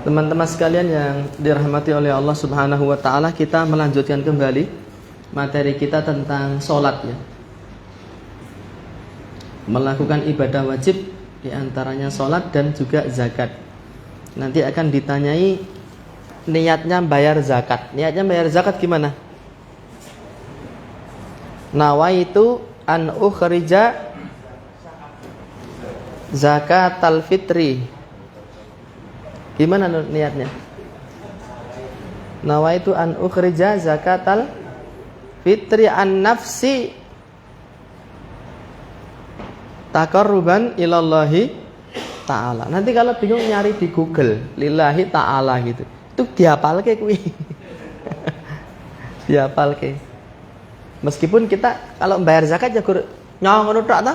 Teman-teman sekalian yang dirahmati oleh Allah Subhanahu wa taala, kita melanjutkan kembali materi kita tentang sholat ya. Melakukan ibadah wajib diantaranya sholat dan juga zakat. Nanti akan ditanyai niatnya bayar zakat. Niatnya bayar zakat gimana? Nawaitu an ukhrija zakatal fitri. Gimana niatnya? Nawaitu an ukhrija zakatal fitri an nafsi taqarruban ilallahi ta'ala. Nanti kalau bingung nyari di Google lillahi ta'ala gitu. Itu dihafalke kuwi. Dihafalke. Meskipun kita kalau bayar zakat ya nyong ngono tok ta?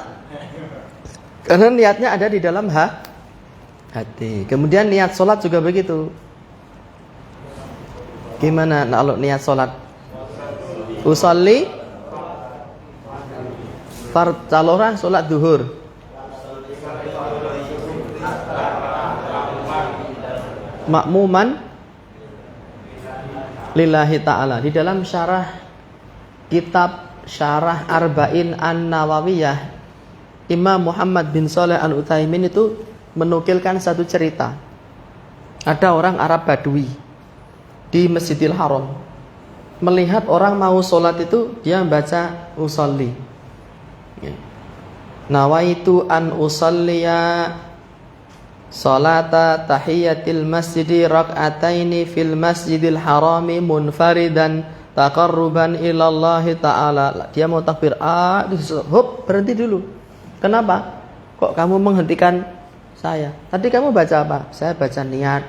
Karena niatnya ada di dalam hati. Kemudian niat sholat juga begitu. Gimana kalau niat sholat? Usolli calora sholat duhur. Makmuman lillahi ta'ala. Di dalam kitab Syarah Arba'in An-Nawawiyah, Imam Muhammad bin Shalih Al-Utsaimin itu menukilkan satu cerita. Ada orang Arab Badui di Masjidil Haram, melihat orang mau sholat itu dia membaca usolli. Nawaitu an usolliya sholata tahiyatil masjidi rak'ataini fil masjidil harami munfaridan taqarruban ilallahi ta'ala. Dia mau takbir, berhenti dulu. Kenapa? Kok kamu menghentikan saya? Tadi kamu baca apa? Saya baca niat.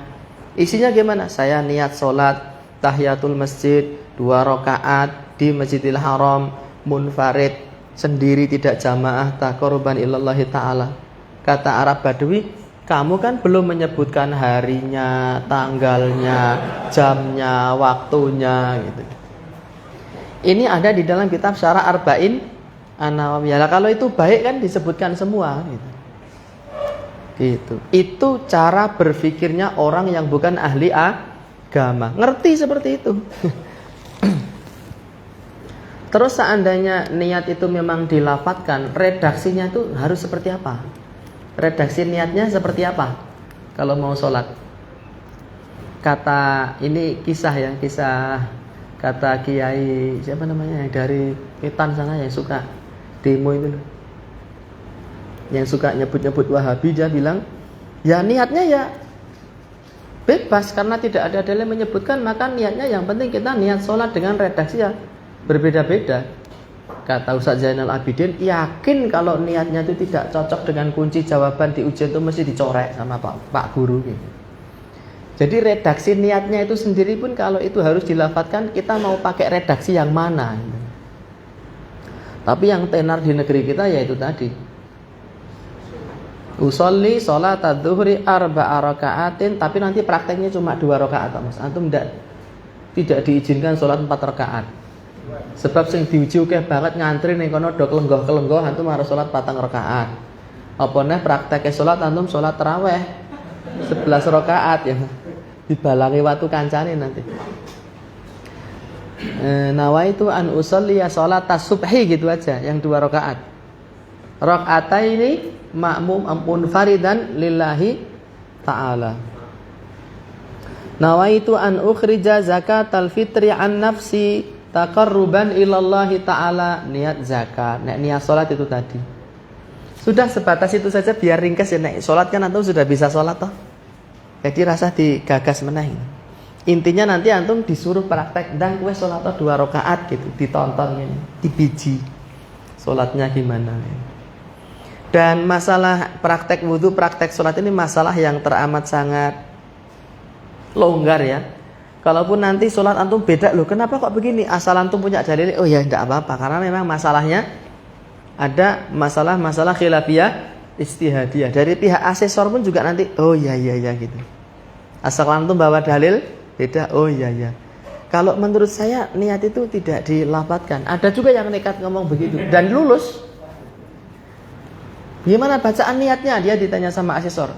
Isinya gimana? Saya niat sholat tahiyatul masjid 2 rakaat di Masjidil Haram munfarid, sendiri tidak jamaah, taqarruban ilallahi ta'ala. Kata Arab Badui, kamu kan belum menyebutkan harinya, tanggalnya, jamnya, waktunya gitu. Ini ada di dalam kitab Syarah Arba'in An-Nawawiyah. Kalau itu baik kan disebutkan semua gitu. Gitu. Itu cara berpikirnya orang yang bukan ahli agama. Ngerti seperti itu. Terus seandainya niat itu memang dilafadzkan, redaksinya itu harus seperti apa? Redaksi niatnya seperti apa? Kalau mau sholat. Kata ini kisah kata Kiai siapa namanya yang dari Wetan sana yang suka demo itu, yang suka nyebut-nyebut Wahabi, dia bilang ya niatnya ya bebas karena tidak ada dalil menyebutkan, maka niatnya yang penting kita niat sholat dengan redaksi ya berbeda-beda. Kata Ustaz Zainal Abidin, yakin kalau niatnya itu tidak cocok dengan kunci jawaban di ujian itu mesti dicorek sama Pak Guru gitu. Jadi redaksi niatnya itu sendiri pun kalau itu harus dilafadzkan, kita mau pakai redaksi yang mana gitu. Tapi yang tenar di negeri kita yaitu tadi usolli sholata dhuhri 4 raka'atin, tapi nanti prakteknya cuma 2 rakaat Mas. Antum tidak diizinkan sholat 4 rakaat. Sebab sing diuji akeh banget ngantri ning kono do kelenggoh-kelenggoh, antum harus sholat 4 rakaat. Apa neh prakteke sholat antum sholat tarawih 11 rakaat ya. Dibalangi waktu kancane nanti. Nawaitu an usolli sholat subhi gitu aja, yang 2 rakaat. Raka'ataini ma'mum ampun faridan lillahi ta'ala. Nawaitu an ukhrija zakatal fitri an nafsi taqarruban ilallahi ta'ala. Niat zakat, niat sholat itu tadi. Sudah sebatas itu saja biar ringkas ya. Sholat kan antum sudah bisa sholat toh. Jadi rasa digagas meneh. Intinya nanti antum disuruh praktek dan kue sholat 2 rakaat gitu, ditonton ini, dibiji sholatnya gimana. Dan masalah praktek wudhu, praktek sholat ini masalah yang teramat sangat longgar ya. Kalaupun nanti sholat antum beda, loh kenapa kok begini? Asal antum punya dalil, oh ya tidak apa-apa. Karena memang masalahnya ada masalah khilafiyah istihadiyah. Dari pihak asesor pun juga nanti, oh ya gitu. Asal antum bawa dalil, beda, oh ya. Kalau menurut saya niat itu tidak dilafadzkan. Ada juga yang nekat ngomong begitu dan lulus. Gimana bacaan niatnya? Dia ditanya sama asesor.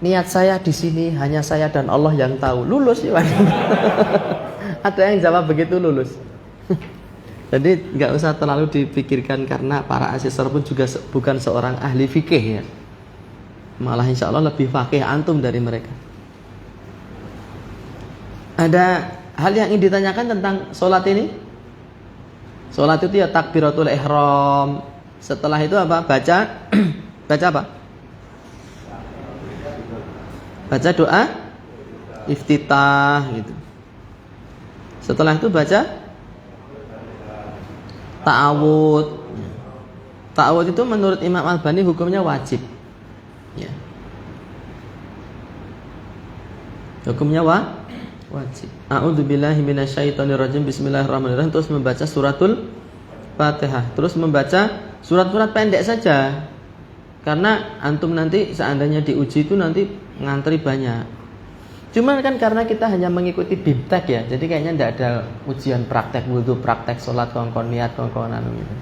niat saya di sini hanya saya dan Allah yang tahu. Lulus ya. Ada yang jawab begitu, lulus. Jadi nggak usah terlalu dipikirkan, karena para asesor pun juga bukan seorang ahli fikih ya. Malah insya Allah lebih fakih antum dari mereka. Ada hal yang ingin ditanyakan tentang sholat ini? Sholat itu ya takbiratul ihram. Setelah itu apa? Baca baca apa? Baca doa iftitah gitu. Setelah itu baca ta'awud. Ta'awud itu menurut Imam Al-Albani hukumnya wajib. Ya. Hukumnya wajib. A'udzubillahi minasyaitonirrajim. Bismillahirrahmanirrahim. Terus membaca suratul Fatihah. Terus membaca surat-surat pendek saja. Karena antum nanti seandainya diuji itu nanti ngantri banyak. Cuman kan karena kita hanya mengikuti bimtek ya, jadi kayaknya tidak ada ujian praktek wudu, praktek sholat, kongkon niat, kongkon anu gitu.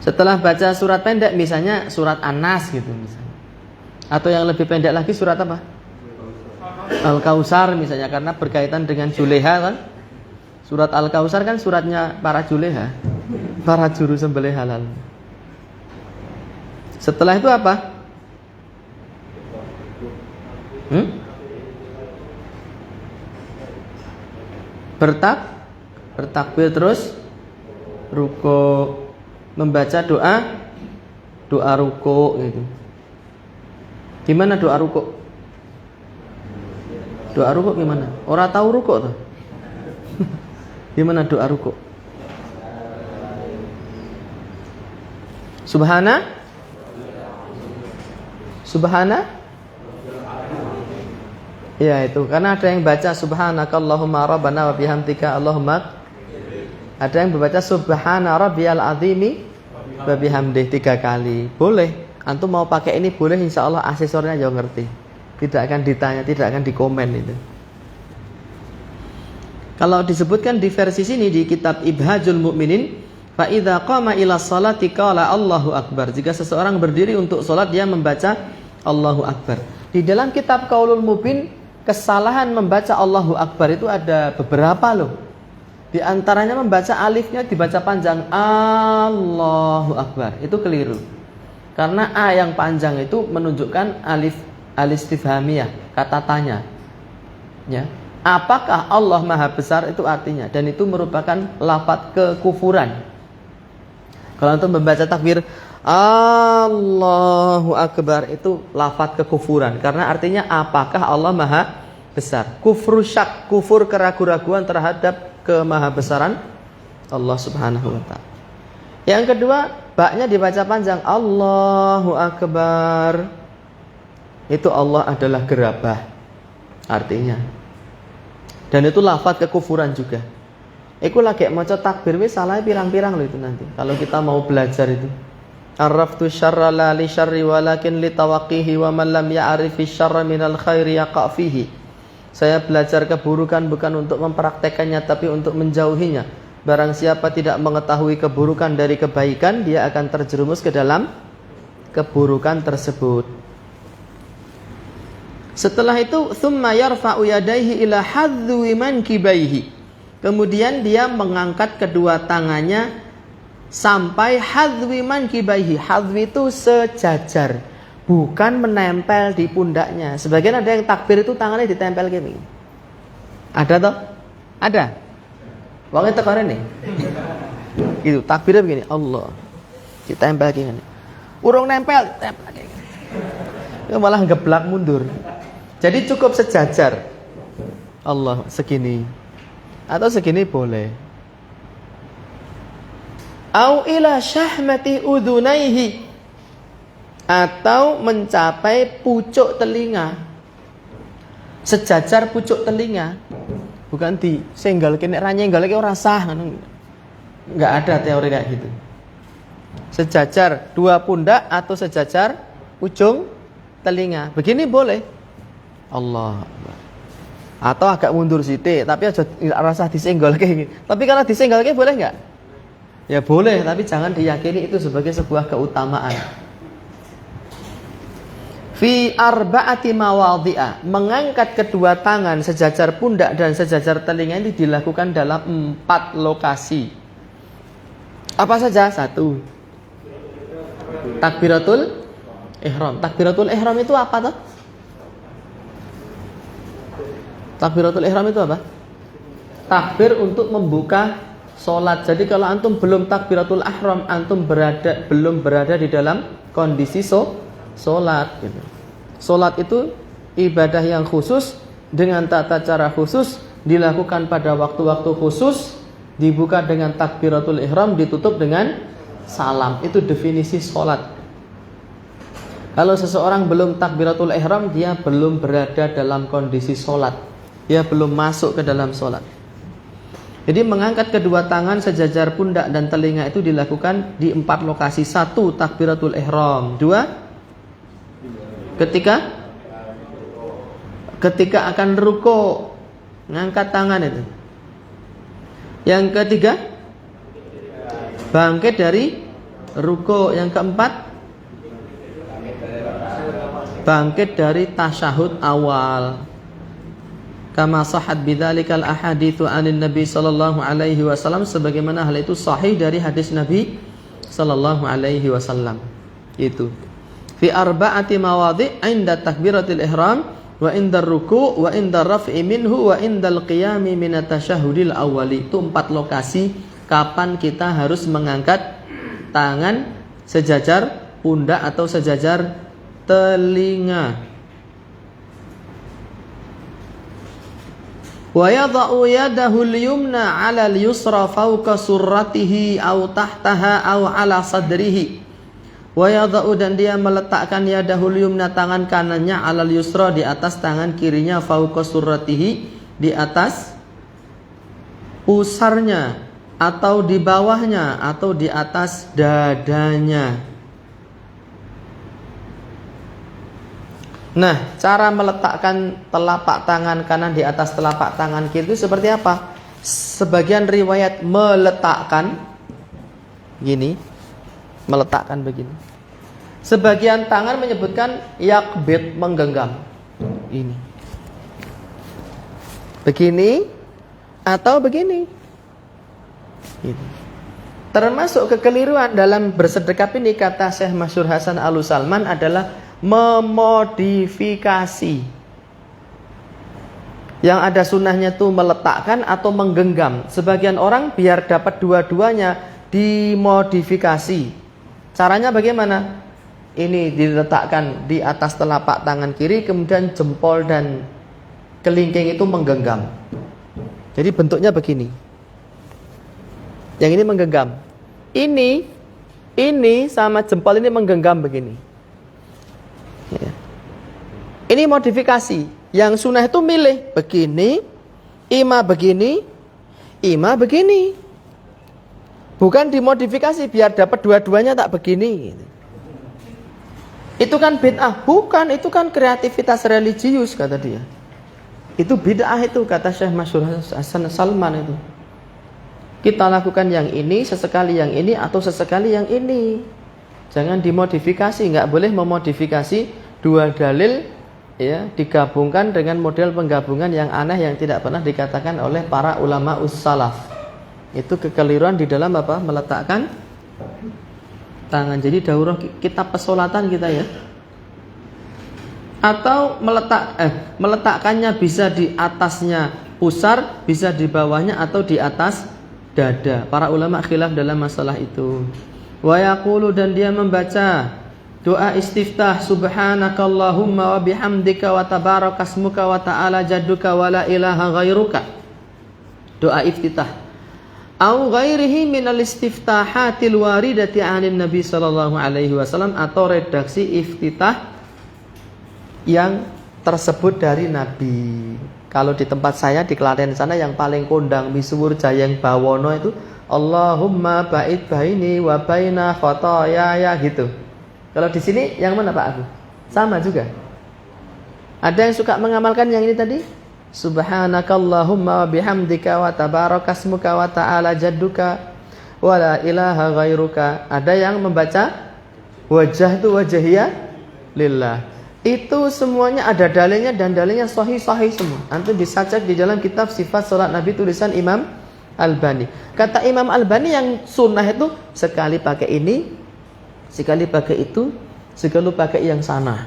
Setelah baca surat pendek, misalnya surat An-Nas gitu misalnya. Atau yang lebih pendek lagi surat apa? Al-Kautsar misalnya, karena berkaitan dengan Juleha kan. Surat Al-Kautsar kan suratnya para Juleha, para juru sembelih halal. Setelah itu apa? Bertakbir terus ruku, membaca doa ruku gitu. Gimana doa ruku? Doa ruku gimana? Orang tahu ruku tuh. Gimana doa ruku? Subhana ya itu, karena ada yang baca subhanakallahumma rabbana wa bihamdika Allahumma. Ada yang membaca subhana rabbiyal azimi wa bihamdih 3 kali. Boleh. Antum mau pakai ini boleh, insyaallah asesornya juga ngerti. Tidak akan ditanya, tidak akan dikomen itu. Kalau disebutkan di versi sini di kitab Ibhajul Mu'minin, fa idza qama ila sholati qala Allahu akbar. Jika seseorang berdiri untuk salat dia membaca Allahu akbar. Di dalam kitab Qaulul Mubin, kesalahan membaca Allahu akbar itu ada beberapa loh. Di antaranya membaca alifnya dibaca panjang, Allahu akbar. Itu keliru. Karena A yang panjang itu menunjukkan alif al-istifhamiyah, kata tanya. Ya. Apakah Allah Maha Besar itu artinya, dan itu merupakan lafaz kekufuran. Kalau untuk membaca takbir Allahu Akbar itu lafaz kekufuran, karena artinya apakah Allah Maha Besar. Kufru syak, kufur keraguan-raguan terhadap kemahabesaran Allah Subhanahu wa taala. Yang kedua, baknya dibaca panjang, Allahu Akbar. Itu Allah adalah gerabah artinya. Dan itu lafaz kekufuran juga. Iku lagi maca takbir wis salah pirang-pirang loh itu nanti. Kalau kita mau belajar itu. Arraftu syarra la li syarri walakin li tawaqqihi wa man lam ya'rifi syarra minal khairi yaqa' fihi. Saya belajar keburukan bukan untuk mempraktekannya tapi untuk menjauhinya. Barang siapa tidak mengetahui keburukan dari kebaikan, dia akan terjerumus ke dalam keburukan tersebut. Setelah itu thumma yarfa'u yadayhi ila hadwi mankibaihi. Kemudian dia mengangkat kedua tangannya sampai hadwi mankibaihi. Hadwi itu sejajar, bukan menempel di pundaknya. Sebagian ada yang takbir itu tangannya ditempel gini. Ada toh? Ada. Wong itu keren nih. Gitu, takbirnya begini, Allah. Ditempel gini. Urung nempel, tempel gini. Itu malah ngeblak mundur. Jadi cukup sejajar. Allah segini. Atau segini boleh. Au ila syahmati udhunaihi. Atau mencapai pucuk telinga. Sejajar pucuk telinga. Bukan di senggal kene ra nyenggal iki ora sah ngono. Enggak ada teori kayak gitu. Sejajar dua pundak atau sejajar ujung telinga. Begini boleh. Allah. Atau agak mundur sithik, tapi aja rasa disenggolke iki. Tapi kalau disenggolke boleh enggak? Ya boleh, tapi jangan diyakini itu sebagai sebuah keutamaan. Fi arba'ati mawadhi'a, mengangkat kedua tangan sejajar pundak dan sejajar telinga ini dilakukan dalam 4 lokasi. Apa saja? 1. Takbiratul ihram. Takbiratul ihram itu apa tuh? Takbiratul ihram itu apa? Takbir untuk membuka sholat. Jadi kalau antum belum takbiratul ihram, antum belum berada di dalam kondisi sholat. Gitu. Sholat itu ibadah yang khusus dengan tata cara khusus, dilakukan pada waktu-waktu khusus, dibuka dengan takbiratul ihram, ditutup dengan salam. Itu definisi sholat. Kalau seseorang belum takbiratul ihram, dia belum berada dalam kondisi sholat. Dia belum masuk ke dalam sholat. Jadi mengangkat kedua tangan sejajar pundak dan telinga itu dilakukan di 4 lokasi. 1. Takbiratul ihram. 2. Ketika akan ruku, ngangkat tangan itu. Yang ketiga, bangkit dari ruku. Yang keempat, bangkit dari tasyahud awal. Kama sahhat bidzalikal ahaditsu 'anin Nabi sallallahu alaihi wasallam, sebagaimana hal itu sahih dari hadis Nabi sallallahu alaihi wasallam. Itu fi arba'ati mawadhi' 'inda takbiratil ihram wa 'inda ruku' wa 'inda raf'i minhu wa 'indal qiyami minat tasyahhudil awwali. Itu 4 lokasi kapan kita harus mengangkat tangan sejajar pundak atau sejajar telinga. Wa yadha'u yadahu al-yumna 'ala al-yusra fawqa surratihi aw tahtaha aw 'ala sadrihi. Wa yadha'u, dan dia meletakkan yadahu al-yumna, tangan kanannya, 'ala al-yusra, di atas tangan kirinya, fawqa surratihi, di atas pusarnya atau di bawahnya atau di atas dadanya. Nah, cara meletakkan telapak tangan kanan di atas telapak tangan kiri itu seperti apa? Sebagian riwayat meletakkan gini, meletakkan begini. Sebagian tangan menyebutkan yakbid, menggenggam. Ini. Begini atau begini. Ini. Termasuk kekeliruan dalam bersedekap ini, kata Syekh Masyhur Hasan Al-Salman, adalah memodifikasi. Yang ada sunnahnya tuh meletakkan atau menggenggam. Sebagian orang biar dapat dua-duanya dimodifikasi. Caranya bagaimana? Ini diletakkan di atas telapak tangan kiri, kemudian jempol dan kelingking itu menggenggam. Jadi bentuknya begini. Yang ini menggenggam. Ini sama jempol ini menggenggam begini. Ya. Ini modifikasi. Yang sunnah itu milih begini, ima begini, ima begini. Bukan dimodifikasi biar dapat dua-duanya tak begini. Itu kan bid'ah. Bukan, itu kan kreativitas religius, kata dia. Itu bid'ah itu, kata Syekh Masyhur Hasan Salman itu. Kita lakukan yang ini, sesekali yang ini, atau sesekali yang ini. Jangan dimodifikasi, nggak boleh memodifikasi dua dalil ya digabungkan dengan model penggabungan yang aneh yang tidak pernah dikatakan oleh para ulama ussalaf. Itu kekeliruan di dalam apa? Meletakkan tangan. Jadi daurah kitab pesolatan kita ya. Atau meletakkannya bisa di atasnya pusar, bisa di bawahnya atau di atas dada. Para ulama khilaf dalam masalah itu. Wa yaqulu, dan dia membaca doa istiftah, subhanakallahumma wa bihamdika wa tabarakasmuka wa ta'ala jadduka wa la ilaha ghairuka. Doa iftitah. Au ghairihi minal istiftahatil waridati 'anil Nabi sallallahu alaihi wasallam, atau redaksi iftitah yang tersebut dari Nabi. Kalau di tempat saya di Klaten sana yang paling kondang misuwur Jayeng Bawono itu Allahumma ba'id baini wa baina khotoyaya gitu. Kalau di sini yang mana Pak Abu? Sama juga. Ada yang suka mengamalkan yang ini tadi? Subhanakallahumma wa bihamdika wa tabarakasmuka wa ta'ala jadduka wa la ilaha ghairuka. Ada yang membaca wajah itu wajahiyah lillah. Itu semuanya ada dalilnya dan dalilnya sahih-sahih semua. Antum bisa cek di dalam kitab Sifat Salat Nabi tulisan Imam Albani. Kata Imam Albani yang sunnah itu sekali pakai ini, sekali pakai itu, sekali pakai yang sana.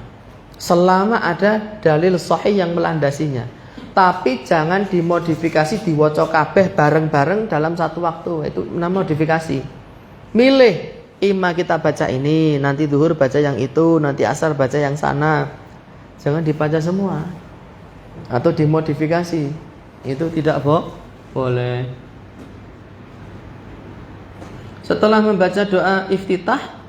Selama ada dalil sahih yang melandasinya. Tapi jangan dimodifikasi, diwaca kabeh bareng-bareng dalam satu waktu. Itu namanya modifikasi. Milih. Ima kita baca ini, nanti duhur baca yang itu, nanti asar baca yang sana. Jangan dibaca semua. Atau dimodifikasi. Itu tidak boleh. Setelah membaca doa iftitah,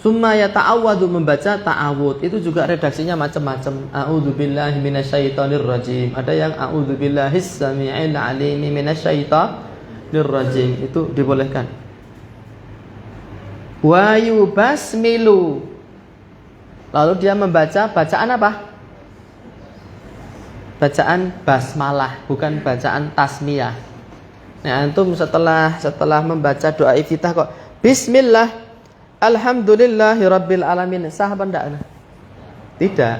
summa yata'awwadu, membaca ta'awud. Itu juga redaksinya macam-macam. A'udzubillahi minasyaitonirrajim. Ada yang a'udzubillahis samii'il 'aliim minasyaitonirrajim. Itu dibolehkan. Wa yubasmilu. Lalu dia membaca bacaan apa? Bacaan basmalah, bukan bacaan tasmiyah. Nah, antum setelah membaca doa iftitah kok bismillah alhamdulillahirabbil alamin, sah apa enggak? Tidak.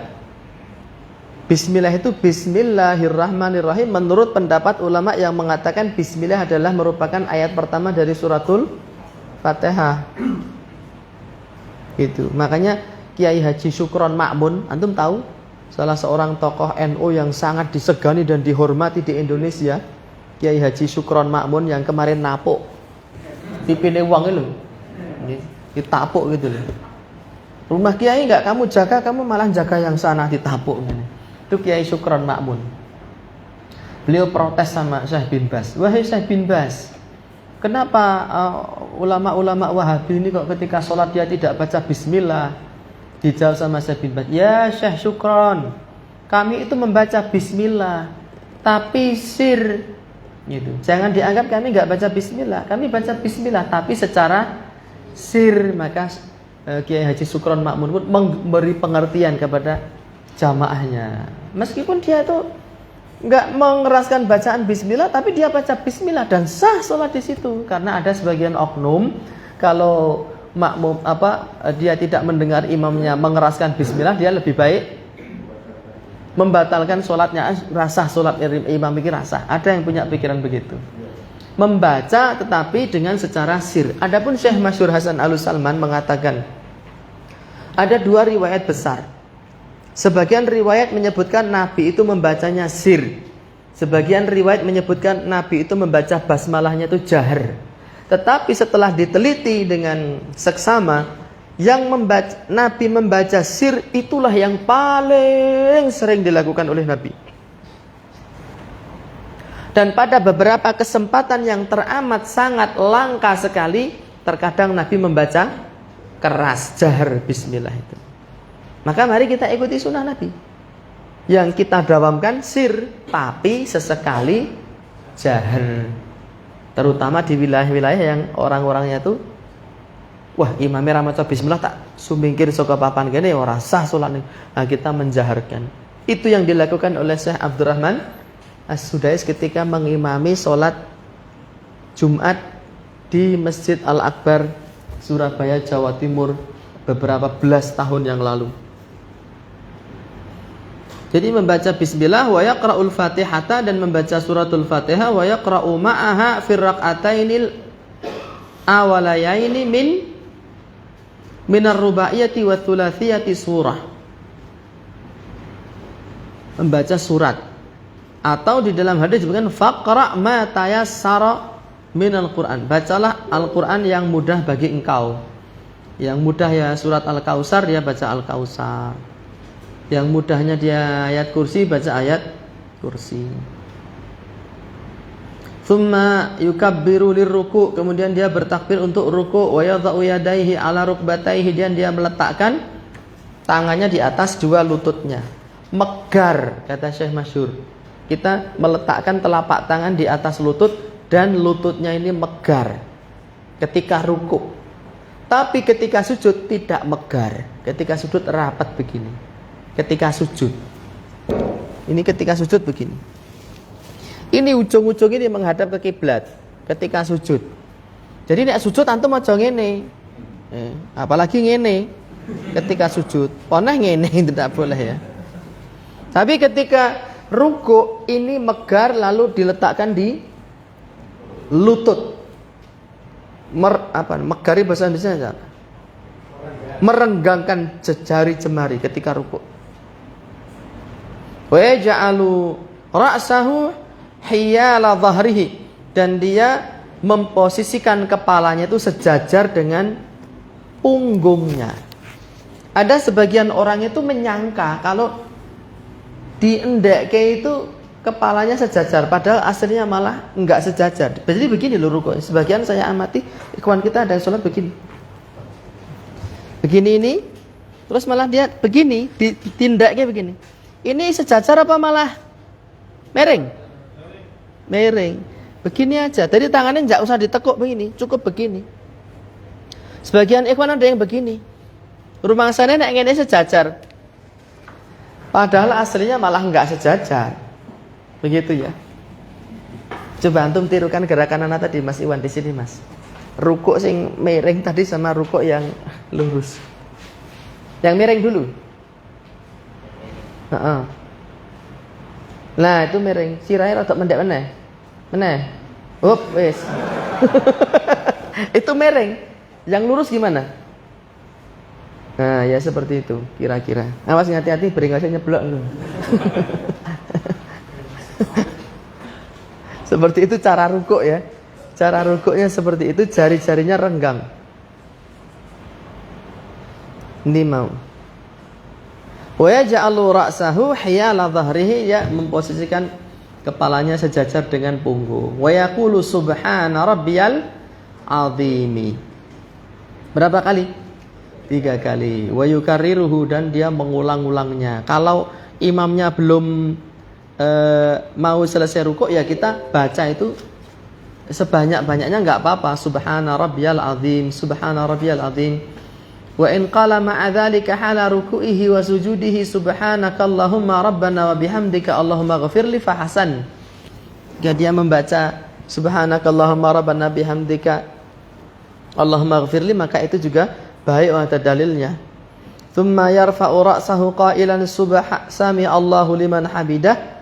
Bismillah itu bismillahirrahmanirrahim. Menurut pendapat ulama yang mengatakan bismillah adalah merupakan ayat pertama dari suratul Fatihah. Itu. Makanya Kiai Haji Syukron Ma'mun, antum tahu? Salah seorang tokoh NU yang sangat disegani dan dihormati di Indonesia. Kiai Haji Syukron Ma'mun yang kemarin napuk pipine wong itu. Ditapuk gitu loh. Rumah Kiai enggak kamu jaga, kamu malah jaga yang sana, ditapuk gini. Itu Kiai Syukron Ma'mun. Beliau protes sama Syekh bin Baz. Wahai Syekh bin Baz, kenapa ulama-ulama Wahabi ini kok ketika sholat dia tidak baca bismillah? Dijawab sama Syekh bin Baz, ya Syekh Syukron, kami itu membaca bismillah, tapi sir gitu. Jangan dianggap kami nggak baca bismillah. Kami baca bismillah, tapi secara sir. Maka Kiai Haji Syukron Ma'mun pun memberi pengertian kepada jamaahnya. Meskipun dia itu nggak mengeraskan bacaan bismillah, tapi dia baca bismillah dan sah sholat di situ. Karena ada sebagian oknum kalau makmum dia tidak mendengar imamnya mengeraskan bismillah, dia lebih baik membatalkan sholatnya. Rasah sholat imam ini rasah. Ada yang punya pikiran begitu. Membaca tetapi dengan secara sir. Adapun Syekh Masyhur Hasan Al-Salman mengatakan ada dua riwayat besar. Sebagian riwayat menyebutkan Nabi itu membacanya sir. Sebagian riwayat menyebutkan Nabi itu membaca basmalahnya itu jahar. Tetapi setelah diteliti dengan seksama, yang Nabi membaca sir itulah yang paling sering dilakukan oleh Nabi. Dan pada beberapa kesempatan yang teramat sangat langka sekali, terkadang Nabi membaca keras, jahar bismillah itu. Maka mari kita ikuti sunnah Nabi. Yang kita dawamkan sir, tapi sesekali jahar. Terutama di wilayah-wilayah yang orang-orangnya tuh, wah imamnya maca bismillah tak sumingkir saka papan kene ora sah salat. Nah, kita menjaharkan. Itu yang dilakukan oleh Syekh Abdurrahman As-Sudais ketika mengimami salat Jumat di Masjid Al-Akbar Surabaya, Jawa Timur beberapa belas tahun yang lalu. Jadi membaca bismillah wa yaqra'ul fatihata, dan membaca suratul fatihah wa yaqra'u ma'aha fir rak'atainil awalayaini minar rubaiyati wa thulathiyati surah. Membaca surat. Atau di dalam hadis disebutkan faqra' ma tayassara minal Qur'an. Bacalah Al-Qur'an yang mudah bagi engkau. Yang mudah ya surat Al-Kautsar, dia baca Al-Kautsar. Yang mudahnya dia ayat kursi, baca ayat kursi. Tsumma yukabbiru lirruku', kemudian dia bertakbir untuk ruku', wa yadha'u yadayhi 'ala rukbatayhi, dan dia meletakkan tangannya di atas dua lututnya. Megar, kata Syekh Masyhur. Kita meletakkan telapak tangan di atas lutut dan lututnya ini megar ketika ruku'. Tapi ketika sujud tidak megar. Ketika sujud rapat begini. Ketika sujud. Ini ketika sujud begini. Ini ujung-ujung ini menghadap ke kiblat ketika sujud. Jadi nek sujud antum aja ngene. Apalagi ngene. ketika sujud. Poneh ngene tidak boleh ya. Tapi ketika ruku ini megar lalu diletakkan di lutut. Megari bahasa Indonesia apa? Merenggangkan jari jemari ketika ruku. Wa ja'alu ra'sahu hiyala dhahrihi, dan dia memposisikan kepalanya itu sejajar dengan punggungnya. Ada sebagian orang itu menyangka kalau diendeke itu kepalanya sejajar, padahal aslinya malah enggak sejajar. Jadi begini loh ruku. Sebagian saya amati ikhwan kita ada yang sholat begini. Begini ini, terus malah dia begini, ditindaknya begini. Ini sejajar apa malah miring? Miring. Begini aja. Jadi tangannya enggak usah ditekuk begini, cukup begini. Sebagian ikhwan ada yang begini. Rumah sana nek ngene sejajar. Padahal aslinya malah enggak sejajar. Begitu ya. Coba antum tirukan gerakan anak tadi Mas Iwan di sini Mas. Rukuk sing miring tadi sama rukuk yang lurus. Yang miring dulu. Nah, itu miring. Sirahe rada mendek meneh. Meneh. Hop, wis. Itu miring. Yang lurus gimana? Nah, ya seperti itu kira-kira. Awas hati-hati beringasnya nyeblok lu. Seperti itu cara rukuk ya. Cara rukuknya seperti itu, jari-jarinya renggang. Ini mau. Wa yaj'alu ra'sahu hiyala dhahrihi, ya memposisikan kepalanya sejajar dengan punggung. Wa yaqulu subhana rabbiyal azimi. Berapa kali? 3 kali. Wa yukarriruhu, dan dia mengulang-ulangnya. Kalau imamnya belum mau selesai rukuk, ya kita baca itu sebanyak-banyaknya enggak apa-apa. Subhana rabbiyal azim, subhana rabbiyal azim. Wa in qala ma'a dzalika hala ruku'ihi wa sujudihi subhanakallahumma rabbana wa bihamdika allahumma ghafirli fa hasan. Jika dia membaca subhanakallahumma rabbana bihamdika allahumma ghafirli, maka itu juga baik, ada dalilnya. Tsumma yarfa'u ra'sahu qailan sami Allahu liman hamidah.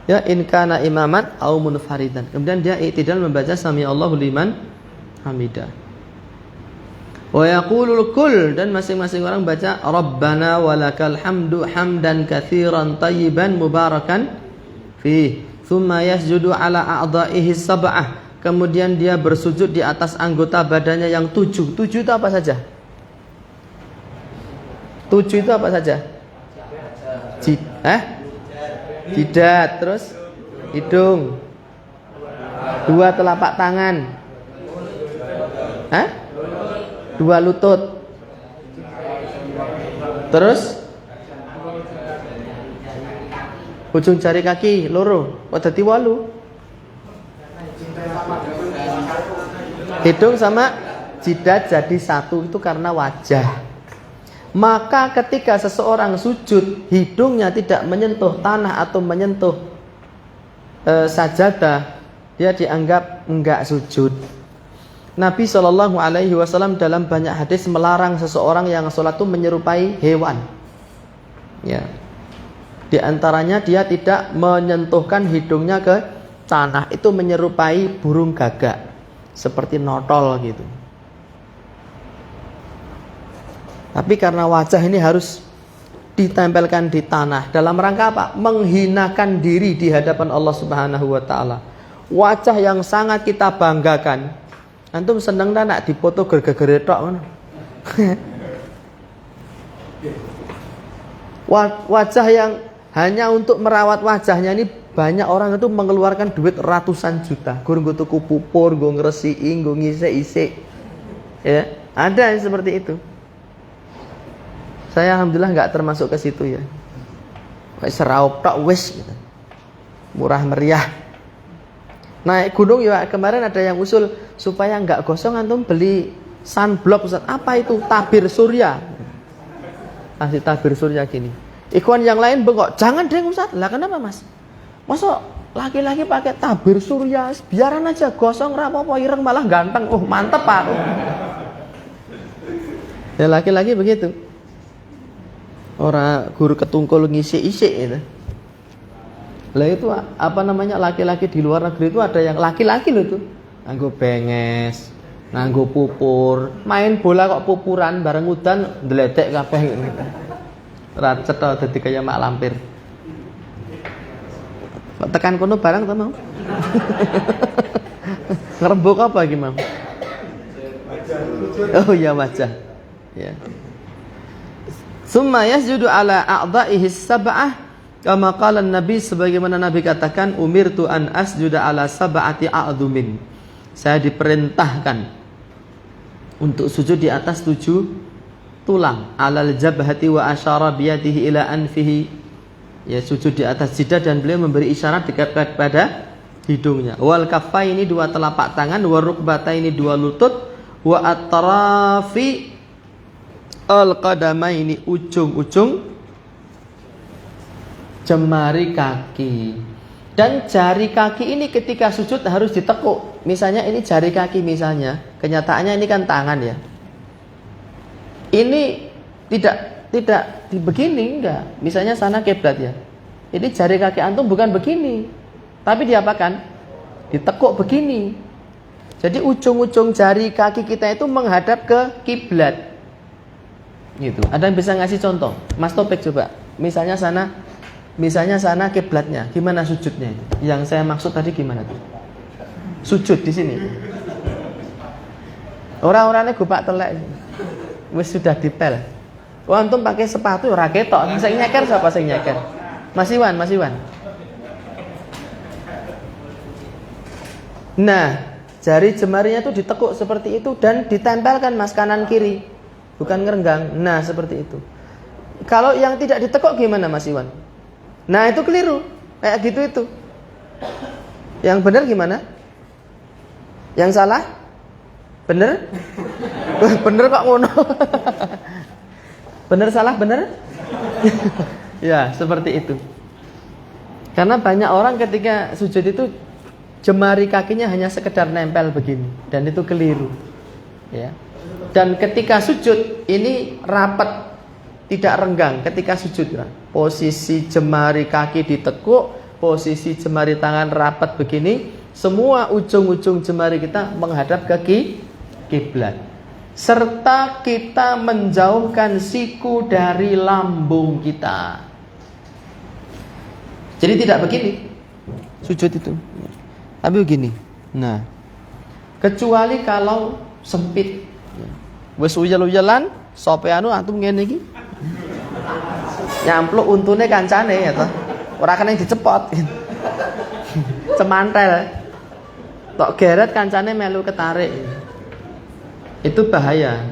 Ya, in kana imaman au munfaridan. Kemudian dia i'tidal membaca sami Allahu liman hamidah. Wa yaqulul kull, dan masing-masing orang baca rabbana walakal hamdu hamdan katsiran tayyiban mubarakan fi. Tsumma yasjudu ala a'dha'ihi sab'ah. Kemudian dia bersujud di atas anggota badannya yang 7. 7 itu apa saja? 7 itu apa saja? Jidat, terus hidung, 2 telapak tangan, 2 lutut, terus ujung jari kaki loro, kok dadi 8? Hidung sama jidat jadi 1 itu karena wajah. Maka ketika seseorang sujud, hidungnya tidak menyentuh tanah atau menyentuh sajadah, dia dianggap enggak sujud. Nabi SAW dalam banyak hadis melarang seseorang yang sholat itu menyerupai hewan. Ya. Di antaranya dia tidak menyentuhkan hidungnya ke tanah, itu menyerupai burung gagak, seperti notol gitu. Tapi karena wajah ini harus ditempelkan di tanah, dalam rangka apa? Menghinakan diri di hadapan Allah Subhanahu wa taala. Wajah yang sangat kita banggakan. Antum seneng dah nak dipoto gerger-gerger tok ngono. Wajah yang hanya untuk merawat wajahnya ini banyak orang itu mengeluarkan duit ratusan juta. Gur nggo tuku pupur, nggo ngresiki, nggo ngisik-isik. Ya, ada yang seperti itu. Saya alhamdulillah enggak termasuk ke situ ya. Wis seraup tok wis gitu. Murah meriah. Naik gunung ya, kemarin ada yang usul supaya enggak gosong antum beli sunblock Ustaz. Apa itu? Tabir surya. Kasih tabir surya gini. Ikhwan yang lain bengok, jangan deh Ustaz. Lah kenapa Mas? Masa laki-laki pakai tabir surya, biaran aja gosong ra apa-apa, ireng malah ganteng. Oh, mantep Pak. Ya laki-laki begitu. Orang guru ketungkul ngisi-isi itu. Lah itu apa namanya, laki-laki di luar negeri itu ada yang laki-laki loh itu. Nganggo benges, nganggo pupur, main bola kok pupuran bareng udan ndledek kabeh ngene. Ora cetha dadi kaya mak lampir. Kok tekan kono barang to mau? Ngerembuk apa iki, Mam? Oh iya wajah. Ya. Summa yasjudu ala a'dha'ihi sab'ah kama qala Nabi, sebagaimana Nabi katakan, umirtu an asjuda ala sab'ati a'dhumin. Saya diperintahkan untuk sujud di atas 7 tulang. Alal jabhati wa asyara biyadihi ila anfihi. Ya, sujud di atas jidat dan beliau memberi isyarat dekat pada hidungnya. Wal kaffaini 2 telapak tangan, wa rukbataini 2 lutut, wa atrafi al-qadamaini ujung-ujung jemari kaki. Dan jari kaki ini ketika sujud harus ditekuk. Misalnya ini jari kaki misalnya, kenyataannya ini kan tangan ya. Ini tidak begini enggak. Misalnya sana kiblat ya. Ini jari kaki antum bukan begini. Tapi diapakan? Ditekuk begini. Jadi ujung-ujung jari kaki kita itu menghadap ke kiblat. Gitu. Ada yang bisa ngasih contoh? Mas Topik coba. Misalnya sana kiblatnya, gimana sujudnya? Yang saya maksud tadi gimana tuh? Sujud di sini. Orang-orangnya gupak telek. Wis sudah dipel. Wah, antum pakai sepatu ora ketok. Sing nyeker siapa sing nyeker? Mas Iwan. Nah, jari jemarinya itu ditekuk seperti itu dan ditempelkan Mas kanan kiri. Bukan ngerenggang. Nah, seperti itu. Kalau yang tidak ditekuk gimana Mas Iwan? Nah, itu keliru. Kayak gitu itu. Yang benar gimana? Yang salah? Benar? Benar kok ngono. Benar salah benar? Ya, seperti itu. Karena banyak orang ketika sujud itu jemari kakinya hanya sekedar nempel begini dan itu keliru. Ya. Dan ketika sujud ini rapat, tidak renggang ketika sujud. Posisi jemari kaki ditekuk, posisi jemari tangan rapat begini, semua ujung-ujung jemari kita menghadap ke kiblat. Serta kita menjauhkan siku dari lambung kita. Jadi tidak begini sujud itu, tapi begini. Nah, kecuali kalau sempit. Wes uyel-uyelan, sope anu antum ngene iki. Nyampluk untune kancane ya toh. Ora kena dicepot. Cemantel. Tok geret kancane melu ketarik. Itu bahaya.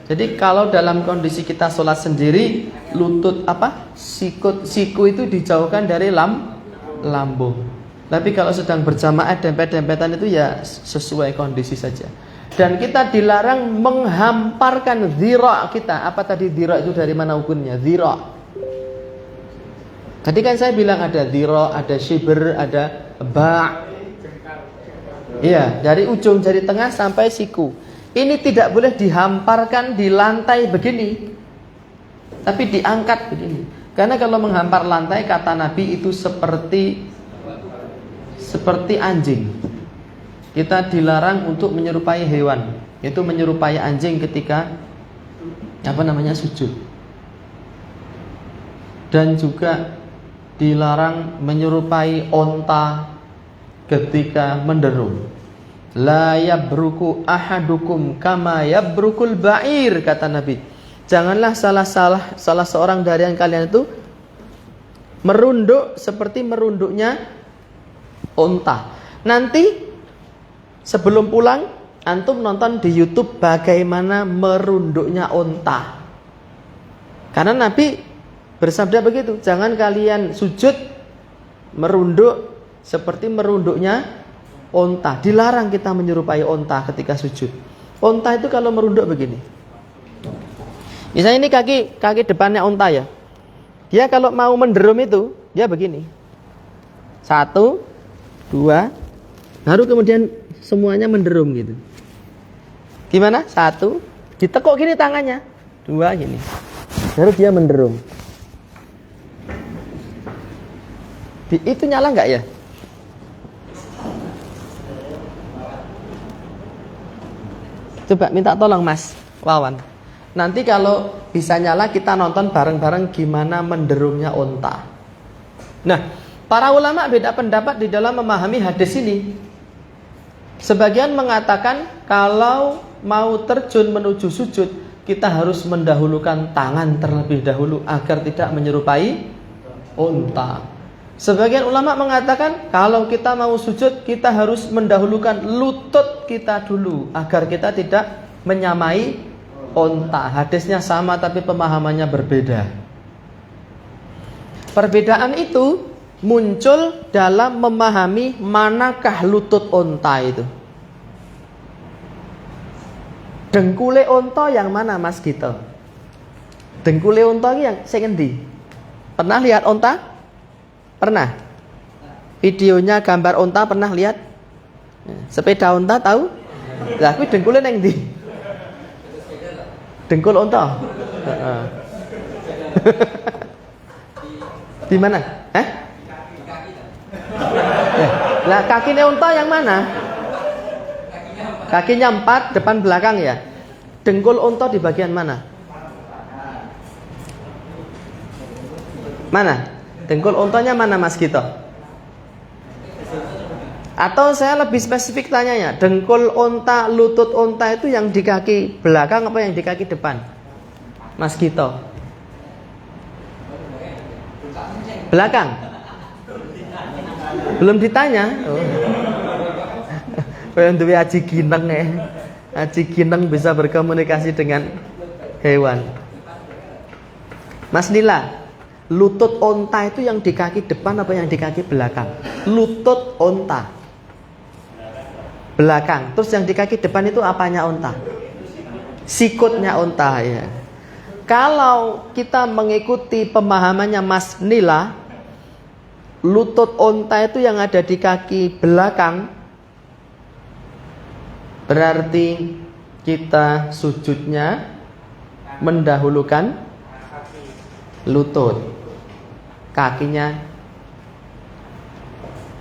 Jadi kalau dalam kondisi kita sholat sendiri, lutut siku itu dijauhkan dari lambung. Tapi kalau sedang berjamaah dempet-dempetan itu ya sesuai kondisi saja. Dan kita dilarang menghamparkan dhira' kita. Apa tadi dhira' itu dari mana ukurnya? Dhira'. Tadi kan saya bilang ada dhira', ada shibr, ada ba'. Iya, dari ujung jari tengah sampai siku. Ini tidak boleh dihamparkan di lantai begini, tapi diangkat begini. Karena kalau menghampar lantai, kata Nabi itu seperti anjing. Kita dilarang untuk menyerupai hewan, yaitu menyerupai anjing ketika sujud. Dan juga dilarang menyerupai onta ketika menderum. La yabruku ahadukum kama yabrukul ba'ir, kata Nabi. Janganlah salah seorang dari kalian itu merunduk seperti merunduknya onta. Nanti sebelum pulang antum nonton di YouTube bagaimana merunduknya onta. Karena Nabi bersabda begitu, jangan kalian sujud merunduk seperti merunduknya onta. Dilarang kita menyerupai onta ketika sujud. Onta itu kalau merunduk begini. Misalnya ini kaki depannya onta ya. Dia kalau mau menderum itu dia begini. 1, 2, baru kemudian semuanya menderum gitu. Gimana? 1, ditekuk gini tangannya. 2 gini. Baru dia menderung. Itu nyala nggak ya? Coba minta tolong Mas Wawan. Nanti kalau bisa nyala kita nonton bareng-bareng gimana menderungnya unta. Nah, para ulama beda pendapat di dalam memahami hadis ini. Sebagian mengatakan kalau mau terjun menuju sujud, kita harus mendahulukan tangan terlebih dahulu agar tidak menyerupai unta. Sebagian ulama mengatakan kalau kita mau sujud, kita harus mendahulukan lutut kita dulu agar kita tidak menyamai unta. Hadisnya sama tapi pemahamannya berbeda. Perbedaan itu muncul dalam memahami manakah lutut unta itu. Dengkule unta yang mana Mas Gito? Dengkule unta yang sing endi? Pernah lihat unta? Pernah? Videonya gambar unta pernah lihat? Sepeda unta tahu? Lah kuwi dengkule nang ndi? Dengkul unta? Heeh. Di mana? Lah kakinya unta yang mana? Kakinya 4, depan belakang ya. Dengkul unta di bagian mana? Mana? Dengkul untanya mana Mas Gito? Atau saya lebih spesifik tanyanya, dengkul unta, lutut unta itu yang di kaki belakang apa yang di kaki depan? Mas Gito. Belakang. Belum ditanya. Yang duwe aji gineng ya. Aji gineng bisa berkomunikasi dengan hewan. Mas Nila, lutut onta itu yang di kaki depan apa yang di kaki belakang? Lutut onta belakang. Terus yang di kaki depan itu apanya onta? Sikutnya onta ya. Kalau kita mengikuti pemahamannya Mas Nila, lutut onta itu yang ada di kaki belakang, berarti kita sujudnya mendahulukan lutut. Kakinya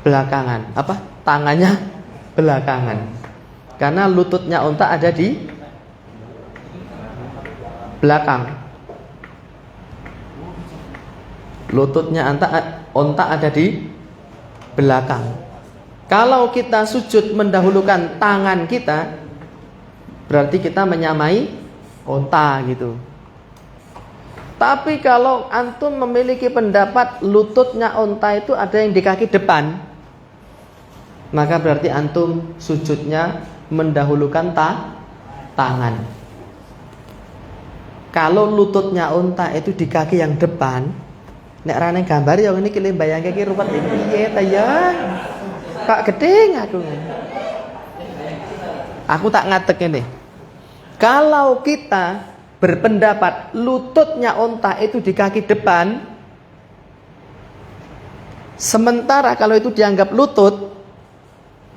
belakangan, tangannya belakangan. Karena lututnya unta ada di belakang. Lututnya unta ada di belakang. Kalau kita sujud mendahulukan tangan kita, berarti kita menyamai unta gitu. Tapi kalau antum memiliki pendapat lututnya unta itu ada yang di kaki depan, maka berarti antum sujudnya mendahulukan tangan. Kalau lututnya unta itu di kaki yang depan, nek rane gambar yang ini kalian bayangke iki ruwet piye ta ya? Kok gedeng aku. Aku tak ngatek ini. Kalau kita berpendapat lututnya unta itu di kaki depan, sementara kalau itu dianggap lutut,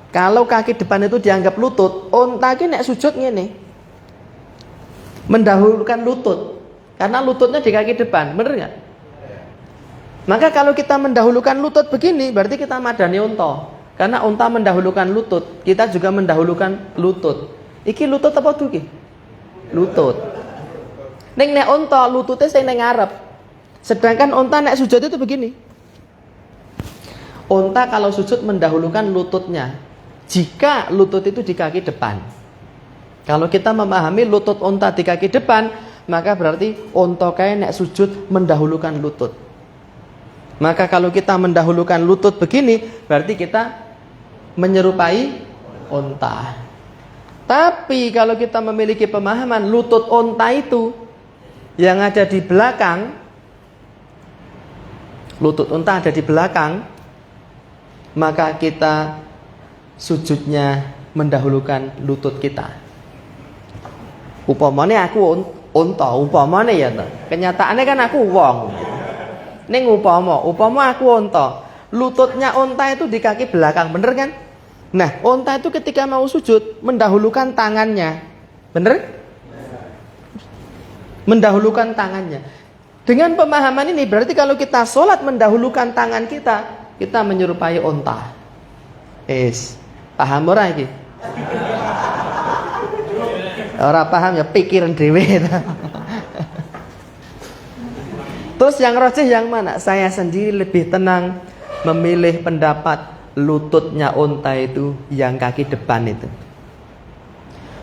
kalau kaki depan itu dianggap lutut, unta ini nek sujud ngene, mendahulukan lutut, karena lututnya di kaki depan, bener nggak? Maka kalau kita mendahulukan lutut begini, berarti kita madani unta, karena unta mendahulukan lutut, kita juga mendahulukan lutut. Iki lutut apa tuh ki? Lutut. Neng nek unta lututnya sing neng ngarep. Sedangkan unta nek sujud itu begini. Unta kalau sujud mendahulukan lututnya. Jika lutut itu di kaki depan. Kalau kita memahami lutut unta di kaki depan, maka berarti unta kae nek sujud mendahulukan lutut. Maka kalau kita mendahulukan lutut begini, berarti kita menyerupai unta. Tapi kalau kita memiliki pemahaman lutut unta itu yang ada di belakang, lutut unta ada di belakang, maka kita sujudnya mendahulukan lutut kita. Upamane aku unta, upamane ya ta. Kenyataannya kan aku wong. Ning upama aku unta, lututnya unta itu di kaki belakang, bener kan? Nah, unta itu ketika mau sujud mendahulukan tangannya, bener? Mendahulukan tangannya. Dengan pemahaman ini berarti kalau kita sholat mendahulukan tangan kita menyerupai onta. Paham ora iki? Ora paham ya pikiran dhewe. Terus yang rajih yang mana? Saya sendiri lebih tenang memilih pendapat lututnya onta itu yang kaki depan itu.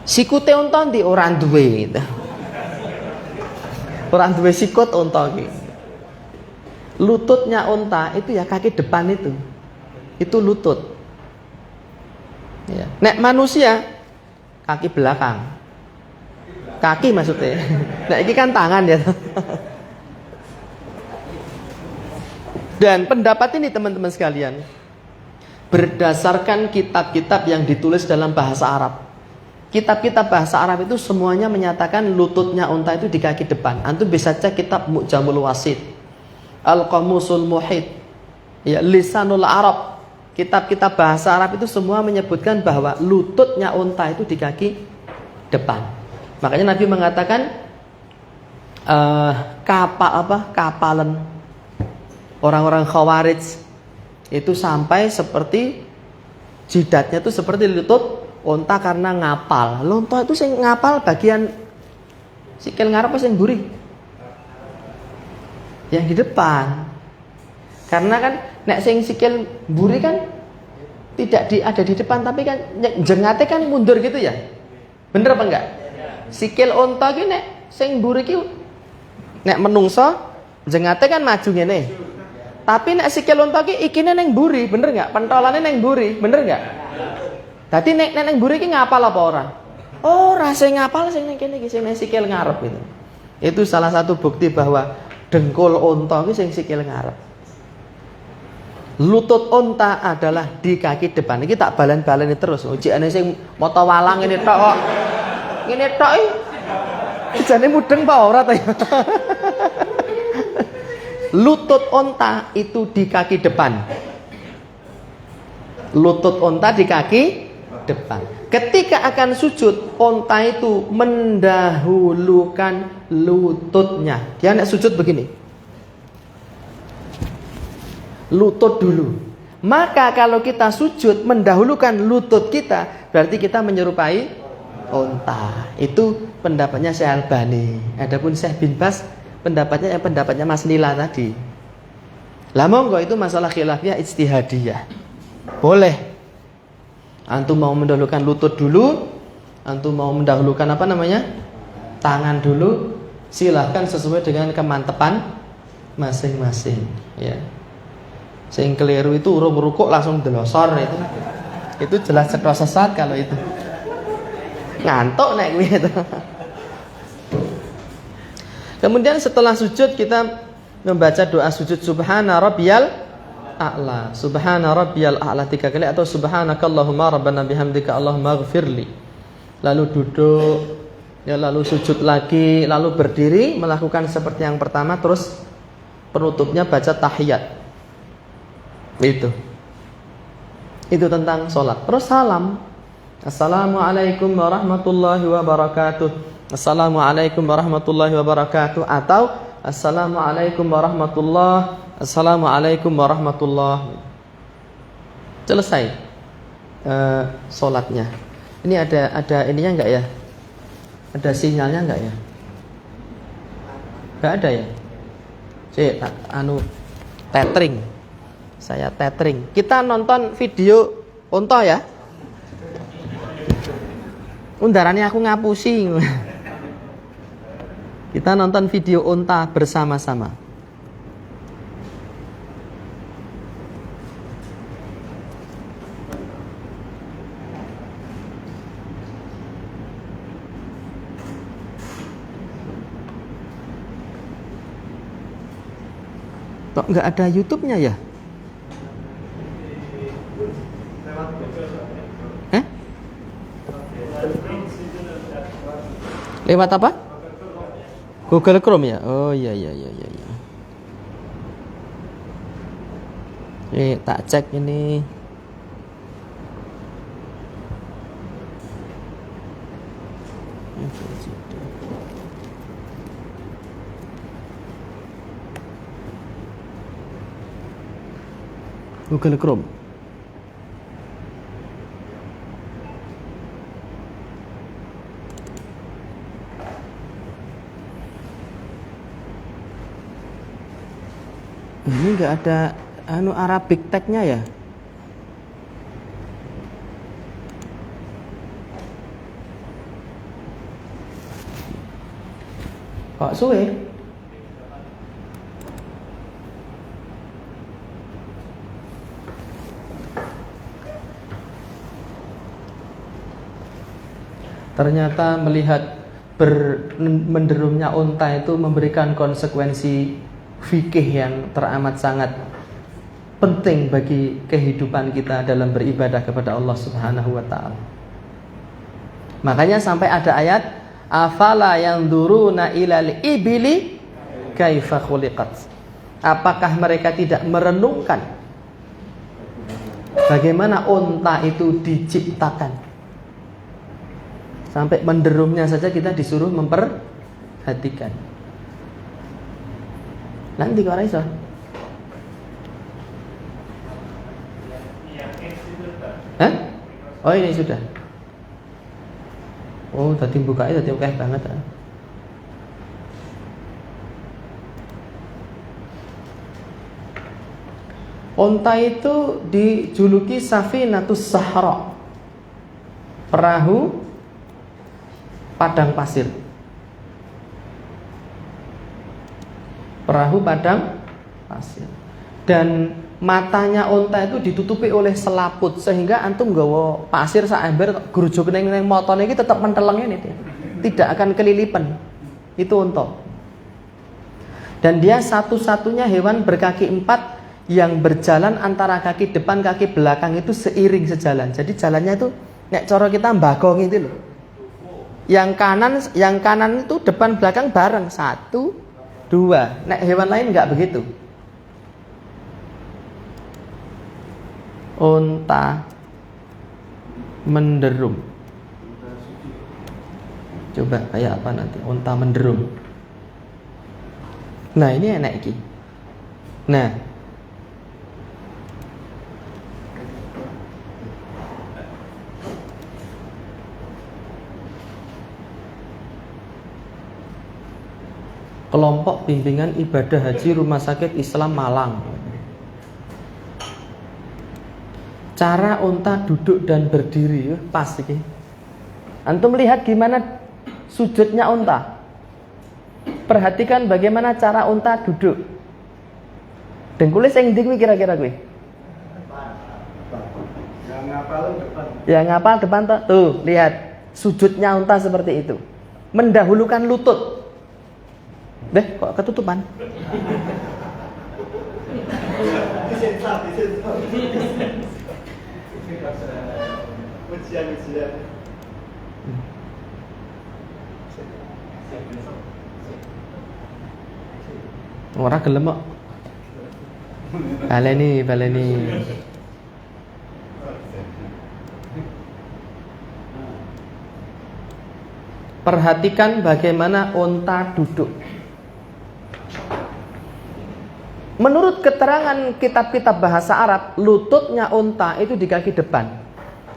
Sikute onta ndi ora duwe gitu. Ora duwe sikut onta iki. Lututnya onta itu ya kaki depan itu. Itu lutut. Ya. Nek manusia kaki belakang. Kaki maksudnya. Nah, ini kan tangan ya. Dan pendapat ini teman-teman sekalian berdasarkan kitab-kitab yang ditulis dalam bahasa Arab. Kitab-kitab bahasa Arab itu semuanya menyatakan lututnya unta itu di kaki depan. Antum bisa cek kitab Mu'jamul Wasit, Al-Qamusul Muhit, ya, Lisanul Arab. Kitab-kitab bahasa Arab itu semua menyebutkan bahwa lututnya unta itu di kaki depan. Makanya Nabi mengatakan kapalan orang-orang Khawarij itu sampai seperti jidatnya itu seperti lutut unta karena ngapal. Unta itu sing ngapal bagian sikil ngarep apa sing mburi? Yang di depan. Karena kan nek sing sikil mburi kan tidak ada di depan tapi kan jengate kan mundur gitu ya. Bener apa enggak? Sikil unta ki nek sing mburi ki nek menungso jengate kan maju ngene. Tapi nek sikil unta ki ikine ning mburi, bener enggak? Pentolane ning mburi, bener enggak? Dadi nek ning mburi ki ngapal apa ora? Ora, sing ngapal sing ning kene iki sing ning sikil ngarep itu. Itu salah satu bukti bahwa dengkul unta ki sing sikil ngarep. Lutut unta adalah di kaki depan. Iki tak balen-baleni terus. Ujikane sing mata walang ngene tok kok. Ngene tok iki. Jane mudeng apa ora ta? Lutut unta itu di kaki depan. Lutut unta di kaki depan. Ketika akan sujud, unta itu mendahulukan lututnya. Dia nek sujud begini. Lutut dulu. Maka kalau kita sujud mendahulukan lutut kita, berarti kita menyerupai unta. Itu pendapatnya Syekh Albani. Adapun Syekh bin Bas pendapatnya Mas Nila tadi. Lah monggo itu masalah khilafiyah ijtihadiyah. Boleh. Antum mau mendahulukan lutut dulu, antum mau mendahulukan apa namanya? Tangan dulu, silahkan sesuai dengan kemantepan masing-masing, ya. Sing keliru itu urung rukuk langsung delosor itu. Itu jelas cetha sesat kalau itu. Ngantuk nek kuwi itu. Kemudian setelah sujud kita membaca doa sujud subhana rabbiyal a'la. Subhana rabbiyal a'la 3 kali atau subhanakallahumma rabbana bihamdika allahumma ighfirli. Lalu duduk, ya, lalu sujud lagi, lalu berdiri melakukan seperti yang pertama, terus penutupnya baca tahiyat. Itu tentang sholat. Terus salam. Assalamualaikum warahmatullahi wabarakatuh. Assalamualaikum warahmatullahi wabarakatuh. Atau Assalamualaikum warahmatullahi. Assalamualaikum warahmatullahi. Selesai sholatnya. Ini ada ininya enggak ya? Ada sinyalnya enggak ya? Enggak ada ya? Tethering. Saya tethering. Kita nonton video unta ya. Undarane aku ngapusi. Kita nonton video unta bersama-sama. Kok nggak ada YouTube-nya ya? Lewat apa? Google Chrome ya? Oh iya. Tak cek ini. Google Chrome. Ini nggak ada Arabic tag-nya ya? Kok suwe? Ternyata melihat menderumnya unta itu memberikan konsekuensi fikih yang teramat sangat penting bagi kehidupan kita dalam beribadah kepada Allah Subhanahu wa taala. Makanya sampai ada ayat afala yanzuruna ilal ibili kaifa khuliqat. Apakah mereka tidak merenungkan bagaimana unta itu diciptakan? Sampai menderumnya saja kita disuruh memperhatikan. Nanti kok iso. Hah? Oh ini sudah. Oh tadi bukanya tadi oke banget. Unta itu dijuluki Safinatus Sahra, perahu padang pasir. Perahu padang pasir. Dan matanya unta itu ditutupi oleh selaput sehingga antum nggawa pasir sak ember grujuk ning motone iki tetep menteleng ini dia. Tidak akan kelilipan. Itu unta. Dan dia satu-satunya hewan berkaki 4 yang berjalan antara kaki depan kaki belakang itu seiring sejalan. Jadi jalannya itu nek cara kita mbagong itu loh. Yang kanan itu depan belakang bareng 1, 2. Nek hewan lain enggak begitu. Unta menderum. Coba kayak apa nanti? Unta menderum. Nah ini enak iki. Nah kelompok bimbingan ibadah haji Rumah Sakit Islam Malang. Cara unta duduk dan berdiri pas iki. Antum lihat gimana sujudnya unta. Perhatikan bagaimana cara unta duduk. Dengkulnya sing ndi kuwi kira-kira kuwi? Yang ngapal depan toh. Tuh, lihat sujudnya unta seperti itu. Mendahulukan lutut. Deh, kok ketutupan? Ora gelem kok. Baleni. Perhatikan bagaimana unta duduk. Menurut keterangan kitab-kitab bahasa Arab, lututnya unta itu di kaki depan.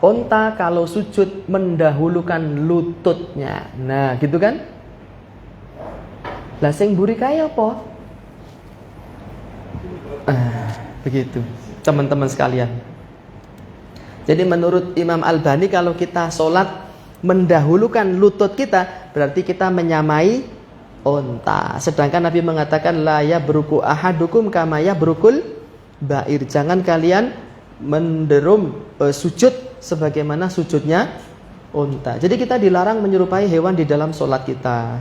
Unta kalau sujud mendahulukan lututnya. Nah, gitu kan? Lah sing mburi kaya apa? Begitu, teman-teman sekalian. Jadi menurut Imam Albani kalau kita sholat mendahulukan lutut kita, berarti kita menyamai unta. Sedangkan Nabi mengatakan la yabruku ahadukum kama yabrukul ba'ir. Jangan kalian menderum sujud sebagaimana sujudnya unta. Jadi kita dilarang menyerupai hewan di dalam sholat kita.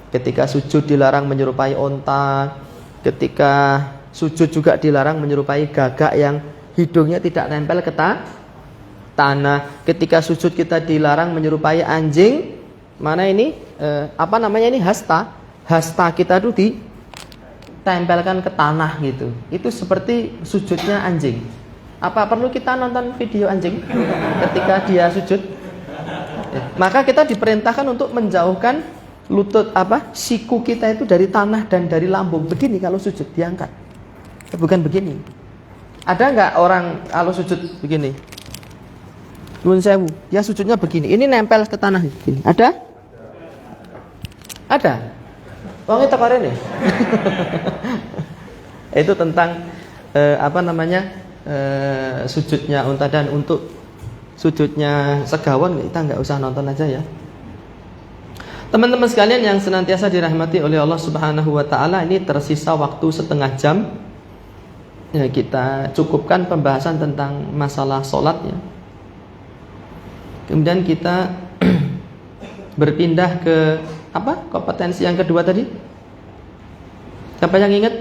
Ketika sujud dilarang menyerupai unta. Ketika sujud juga dilarang menyerupai gagak yang hidungnya tidak nempel ke tanah. Ketika sujud kita dilarang menyerupai anjing. Mana ini? Apa namanya ini? Hasta. Hasta kita itu ditempelkan ke tanah gitu. Itu seperti sujudnya anjing. Apa perlu kita nonton video anjing ketika dia sujud? Maka kita diperintahkan untuk menjauhkan lutut siku kita itu dari tanah dan dari lambung. Begini kalau sujud diangkat. Bukan begini. Ada nggak orang kalau sujud begini? Nuwun sewu, dia sujudnya begini. Ini nempel ke tanah begini. Ada? Ada. Wong itu keren ya. Itu tentang sujudnya unta, dan untuk sujudnya segawon kita nggak usah nonton aja ya. Teman-teman sekalian yang senantiasa dirahmati oleh Allah Subhanahu wa taala, ini tersisa waktu setengah jam. Ya, kita cukupkan pembahasan tentang masalah sholat ya. Kemudian kita berpindah ke apa? Kompetensi yang kedua tadi. Siapa yang ingat?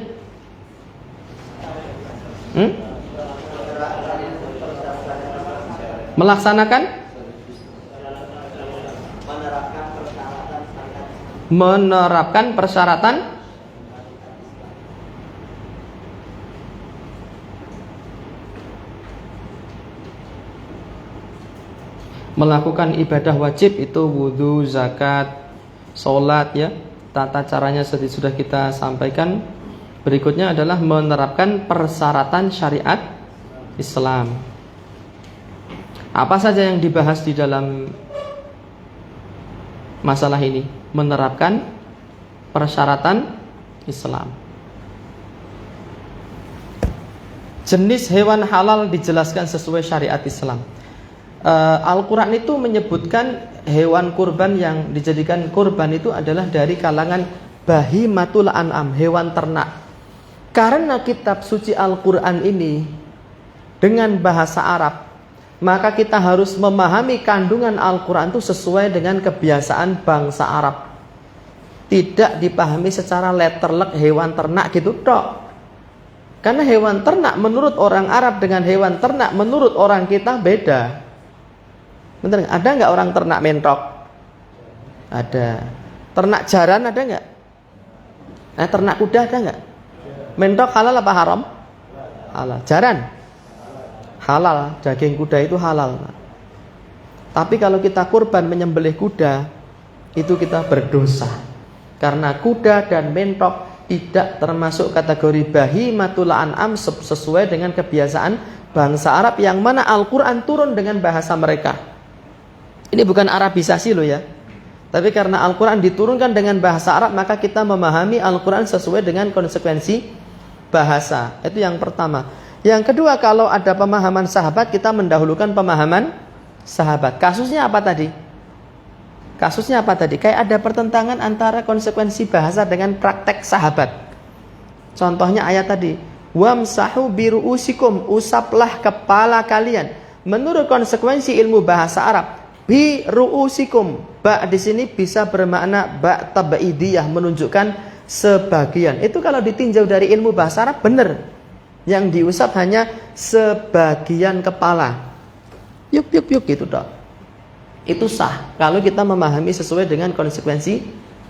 Menerapkan persyaratan melakukan ibadah wajib, itu wudhu, zakat, sholat ya. Tata caranya sudah kita sampaikan. Berikutnya adalah menerapkan persyaratan syariat Islam. Apa saja yang dibahas di dalam masalah ini? Menerapkan persyaratan Islam. Jenis hewan halal dijelaskan sesuai syariat Islam. Al-Quran itu menyebutkan hewan kurban yang dijadikan kurban itu adalah dari kalangan bahimatul an'am, hewan ternak. Karena kitab suci Al-Quran ini dengan bahasa Arab, maka kita harus memahami kandungan Al-Quran itu sesuai dengan kebiasaan bangsa Arab. Tidak dipahami secara letterlek hewan ternak gitu tok. Karena hewan ternak menurut orang Arab dengan hewan ternak menurut orang kita beda. Bener, ada nggak orang ternak mentok? Ada. Ternak jaran ada nggak? Ternak kuda ada nggak? Mentok halal apa haram? Halal. Jaran? Halal. Daging kuda itu halal. Tapi kalau kita kurban menyembelih kuda, itu kita berdosa. Karena kuda dan mentok tidak termasuk kategori bahimatul an'am sesuai dengan kebiasaan bangsa Arab yang mana Al-Quran turun dengan bahasa mereka. Ini bukan Arabisasi loh ya. Tapi karena Al-Quran diturunkan dengan bahasa Arab, maka kita memahami Al-Quran sesuai dengan konsekuensi bahasa. Itu yang pertama. Yang kedua, kalau ada pemahaman sahabat, kita mendahulukan pemahaman sahabat. Kasusnya apa tadi? Kayak ada pertentangan antara konsekuensi bahasa dengan praktek sahabat. Contohnya ayat tadi, wamsahu biru'usikum, usaplah kepala kalian. Menurut konsekuensi ilmu bahasa Arab, bi ru'usikum, ba di sini bisa bermakna ba tabaidiyah, menunjukkan sebagian. Itu kalau ditinjau dari ilmu bahasa Arab benar. Yang diusap hanya sebagian kepala. Yuk gitu dok. Itu sah kalau kita memahami sesuai dengan konsekuensi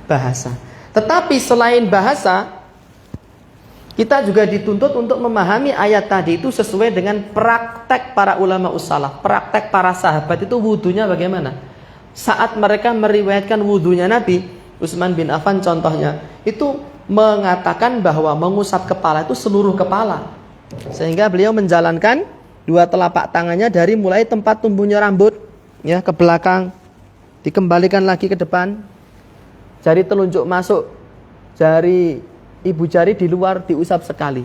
bahasa. Tetapi selain bahasa, kita juga dituntut untuk memahami ayat tadi itu sesuai dengan praktek para ulama ussalaf. Praktek para sahabat itu wudunya bagaimana? Saat mereka meriwayatkan wudunya Nabi, Utsman bin Affan contohnya, itu mengatakan bahwa mengusap kepala itu seluruh kepala. Sehingga beliau menjalankan dua telapak tangannya dari mulai tempat tumbuhnya rambut ya ke belakang, dikembalikan lagi ke depan. Jari telunjuk masuk, jari ibu jari di luar diusap sekali.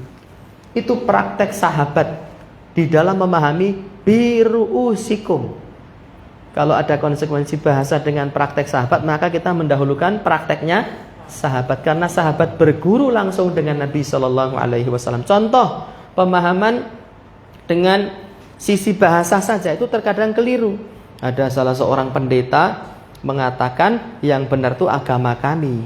Itu praktek sahabat di dalam memahami biru'usikum. Kalau ada konsekuensi bahasa dengan praktek sahabat, maka kita mendahulukan prakteknya sahabat, karena sahabat berguru langsung dengan Nabi SAW. Contoh pemahaman dengan sisi bahasa saja itu terkadang keliru. Ada salah seorang pendeta mengatakan yang benar itu agama kami.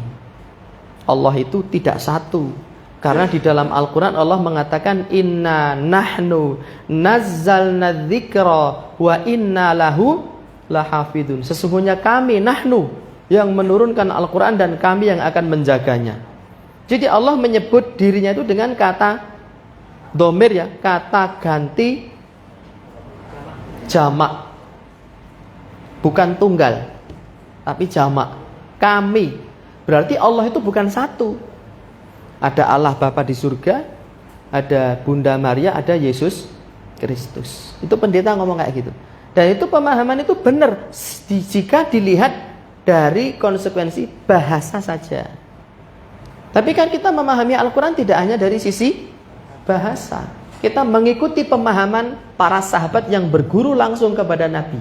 Allah itu tidak satu. Karena di dalam Al-Quran Allah mengatakan inna nahnu nazzalna dzikra wa inna lahu lahafidun. Sesungguhnya kami nahnu yang menurunkan Al-Quran dan kami yang akan menjaganya. Jadi Allah menyebut dirinya itu dengan kata domir ya, kata ganti jamak. Bukan tunggal, tapi jamak. Kami. Berarti Allah itu bukan satu. Ada Allah Bapa di surga, ada Bunda Maria, ada Yesus Kristus. Itu pendeta ngomong kayak gitu. Dan itu pemahaman itu benar jika dilihat dari konsekuensi bahasa saja. Tapi kan kita memahami Al-Quran tidak hanya dari sisi bahasa. Kita mengikuti pemahaman para sahabat yang berguru langsung kepada Nabi.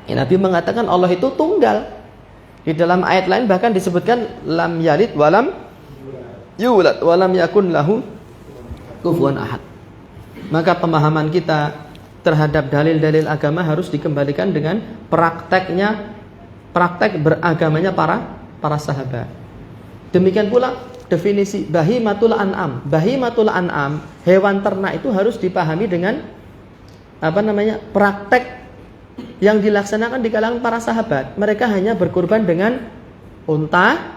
Ya, Nabi mengatakan Allah itu tunggal. Di dalam ayat lain bahkan disebutkan lam yalid walam yulad walam yakun lahu kufuwan ahad. Maka pemahaman kita terhadap dalil-dalil agama harus dikembalikan dengan praktek beragamanya para sahabat. Demikian pula definisi bahimatul an'am. Bahimatul an'am, hewan ternak itu harus dipahami dengan praktek yang dilaksanakan di kalangan para sahabat. Mereka hanya berkurban dengan unta,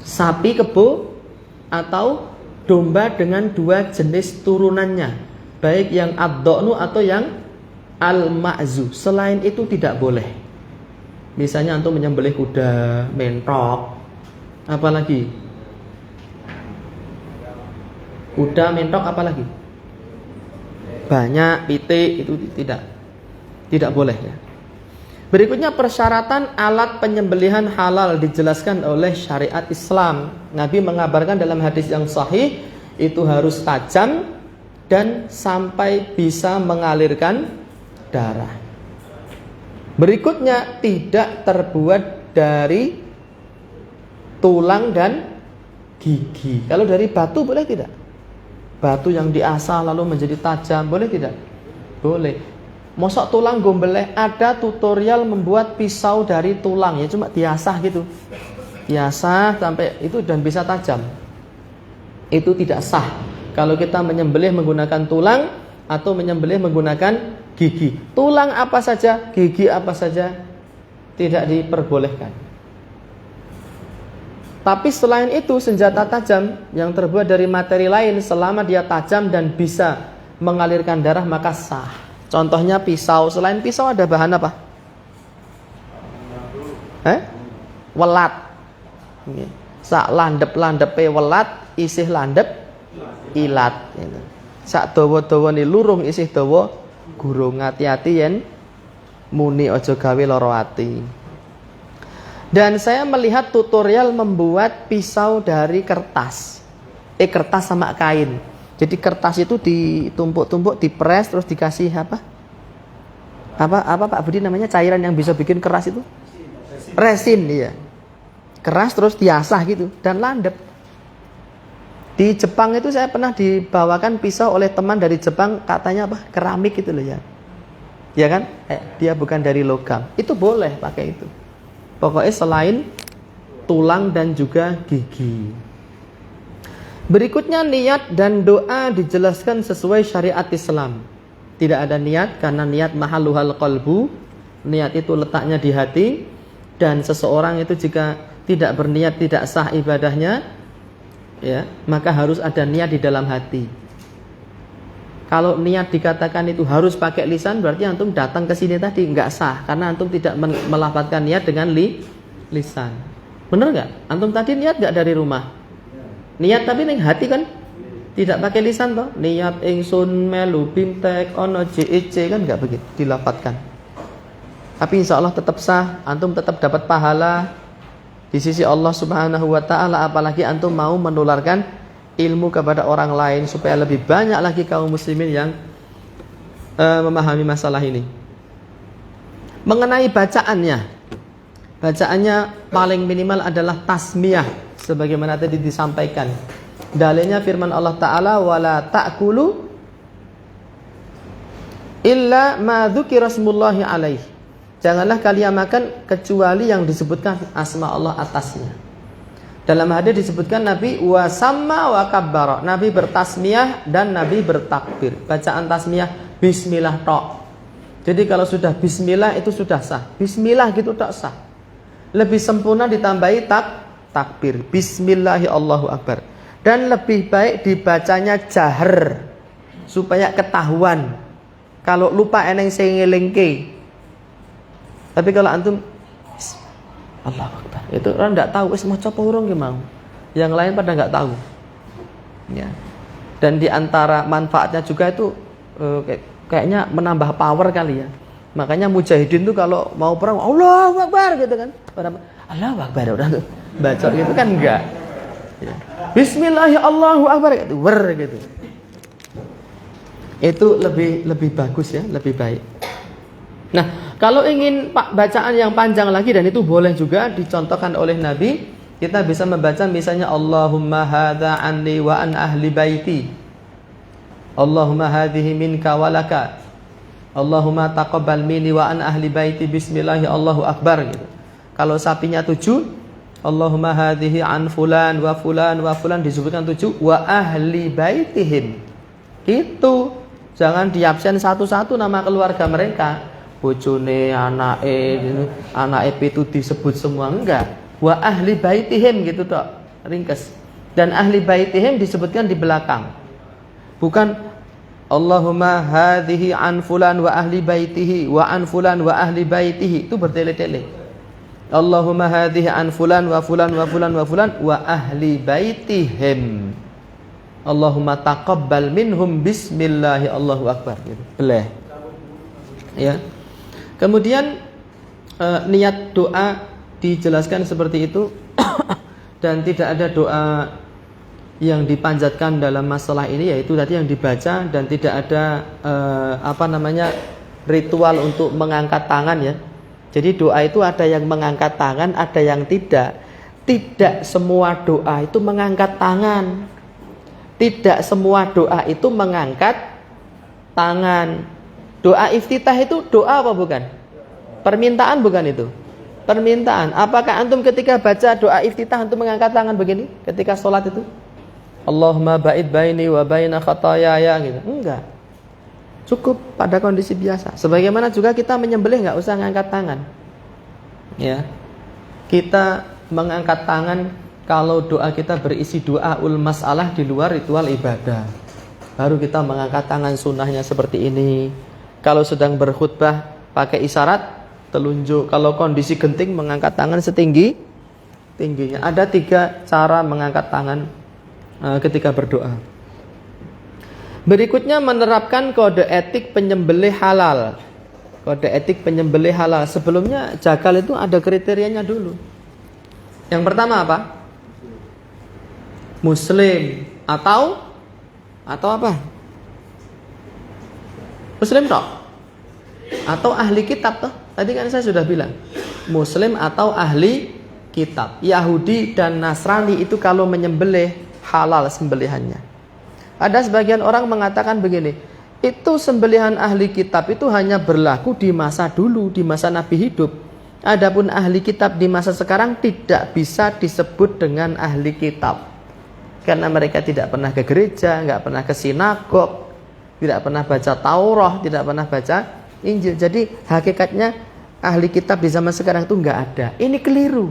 sapi kebo, atau domba dengan dua jenis turunannya, baik yang ad-do'nu atau yang al-ma'zu. Selain itu tidak boleh. Misalnya antum menyembelih kuda, mentok, apalagi kuda, mentok, apalagi banyak, pitik, itu tidak boleh ya. Berikutnya persyaratan alat penyembelihan halal dijelaskan oleh syariat Islam. Nabi mengabarkan dalam hadis yang sahih itu harus tajam dan sampai bisa mengalirkan darah. Berikutnya tidak terbuat dari tulang dan gigi. Kalau dari batu boleh tidak? Batu yang diasah lalu menjadi tajam boleh tidak? Boleh. Mosok tulang gombeleh, ada tutorial membuat pisau dari tulang ya, cuma diasah gitu. Diasah sampai itu dan bisa tajam. Itu tidak sah. Kalau kita menyembelih menggunakan tulang atau menyembelih menggunakan gigi. Tulang apa saja, gigi apa saja tidak diperbolehkan. Tapi selain itu senjata tajam yang terbuat dari materi lain selama dia tajam dan bisa mengalirkan darah maka sah. Contohnya pisau. Selain pisau ada bahan apa? Welat. Sak landep-landepe welat, isih landep ilat. Sak dawa-dawane lurung isih dawa gurung. Hati-hati yen muni aja gawe lara ati. Dan saya melihat tutorial membuat pisau dari kertas. Kertas sama kain. Jadi kertas itu ditumpuk-tumpuk, dipres, terus dikasih apa Pak Budi namanya cairan yang bisa bikin keras itu? Resin, iya. Keras terus diasah gitu dan landep. Di Jepang itu saya pernah dibawakan pisau oleh teman dari Jepang, katanya keramik gitu loh ya. Ya kan? Dia bukan dari logam. Itu boleh pakai itu. Pokoknya selain tulang dan juga gigi. Berikutnya niat dan doa dijelaskan sesuai syariat Islam. Tidak ada niat karena niat mahalluhal qalbu. Niat itu letaknya di hati. Dan seseorang itu jika tidak berniat tidak sah ibadahnya, ya, maka harus ada niat di dalam hati. Kalau niat dikatakan itu harus pakai lisan, berarti antum datang ke sini tadi nggak sah karena antum tidak melafadzkan niat dengan lisan. Bener nggak? Antum tadi niat nggak dari rumah? Niat tapi ning hati kan tidak pakai lisan toh. Niat ingsun melu bimtek ono JEC kan enggak begitu dilafadzkan. Tapi insya Allah tetap sah, antum tetap dapat pahala di sisi Allah Subhanahu wa taala, apalagi antum mau menularkan ilmu kepada orang lain supaya lebih banyak lagi kaum muslimin yang memahami masalah ini. Mengenai bacaannya paling minimal adalah tasmiyah. Sebagaimana tadi disampaikan, dalilnya firman Allah Ta'ala, wala ta'kulu illa ma dzukira smullahi alaih. Janganlah kalian makan kecuali yang disebutkan asma Allah atasnya. Dalam hadis disebutkan Nabi wasamma wa kabbara. Nabi bertasmiyah dan Nabi bertakbir. Bacaan tasmiyah bismillah tok. Jadi kalau sudah bismillah itu sudah sah. Bismillah gitu tak sah. Lebih sempurna ditambahi takbir, bismillahi Allahu akbar. Dan lebih baik dibacanya jahar supaya ketahuan. Kalau lupa eneng sing ngelingke. Tapi kalau antum Allahu akbar, itu orang enggak tahu wis maca apa urung ki mau. Yang lain pada enggak tahu. Ya. Dan di antara manfaatnya juga itu kayaknya menambah power kali ya. Makanya mujahidin tuh kalau mau perang Allahu Akbar gitu kan. Allahu Akbar udah tuh baca gitu kan enggak. Ya. Bismillahirrahmanirrahim Allahu Akbar gitu, gitu. Itu lebih bagus ya, lebih baik. Nah, kalau ingin bacaan yang panjang lagi dan itu boleh juga dicontohkan oleh Nabi, kita bisa membaca misalnya Allahumma hadza anni wa an ahli baiti. Allahumma hadhihi minka wa laka. Allahumma taqabbal minni wa an ahli baiti bismillahi Allahu akbar gitu. Kalau sapinya 7, Allahumma hadhihi an fulan wa fulan wa fulan disebutkan 7 wa ahli baitihim. Gitu. Jangan diabsen satu-satu nama keluarga mereka. Bojone, anake pitu disebut semua enggak. Wa ahli baitihim gitu tok, ringkes. Dan ahli baitihim disebutkan di belakang. Bukan Allahumma hadhihi an fulan wa ahli baitihi wa an fulan wa ahli baitihi, itu bertele-tele. Allahumma hadhihi an fulan wa fulan wa fulan wa fulan wa ahli baitihim. Allahumma taqabbal minhum bismillahi Allahu akbar gitu. Boleh. Ya. Kemudian niat doa dijelaskan seperti itu dan tidak ada doa yang dipanjatkan dalam masalah ini, yaitu tadi yang dibaca, dan tidak ada ritual untuk mengangkat tangan ya. Jadi doa itu ada yang mengangkat tangan, ada yang tidak. Tidak semua doa itu mengangkat tangan. Tidak semua doa itu mengangkat tangan. Doa iftitah itu doa apa bukan? Permintaan bukan itu? Permintaan. Apakah antum ketika baca doa iftitah antum mengangkat tangan begini ketika sholat itu? Allahumma ba'id baini wa baina khatayaya gitu. Enggak. Cukup pada kondisi biasa. Sebagaimana juga kita menyembelih enggak usah ngangkat tangan. Ya. Kita mengangkat tangan kalau doa kita berisi doaul masalah di luar ritual ibadah. Baru kita mengangkat tangan sunnahnya seperti ini. Kalau sedang berkhutbah pakai isyarat telunjuk. Kalau kondisi genting mengangkat tangan setinggi tingginya. Ada 3 cara mengangkat tangan ketika berdoa. Berikutnya menerapkan kode etik penyembelih halal. Kode etik penyembelih halal. Sebelumnya jakal itu ada kriterianya dulu. Yang pertama apa? Muslim atau apa? Muslim toh? Atau ahli kitab toh? Tadi kan saya sudah bilang. Muslim atau ahli kitab. Yahudi dan Nasrani itu kalau menyembelih halal sembelihannya. Ada sebagian orang mengatakan begini, itu sembelihan ahli kitab itu hanya berlaku di masa dulu, di masa Nabi hidup. Adapun ahli kitab di masa sekarang tidak bisa disebut dengan ahli kitab. Karena mereka tidak pernah ke gereja, nggak pernah ke sinagog, tidak pernah baca Taurat, tidak pernah baca Injil. Jadi hakikatnya ahli kitab di zaman sekarang itu nggak ada. Ini keliru.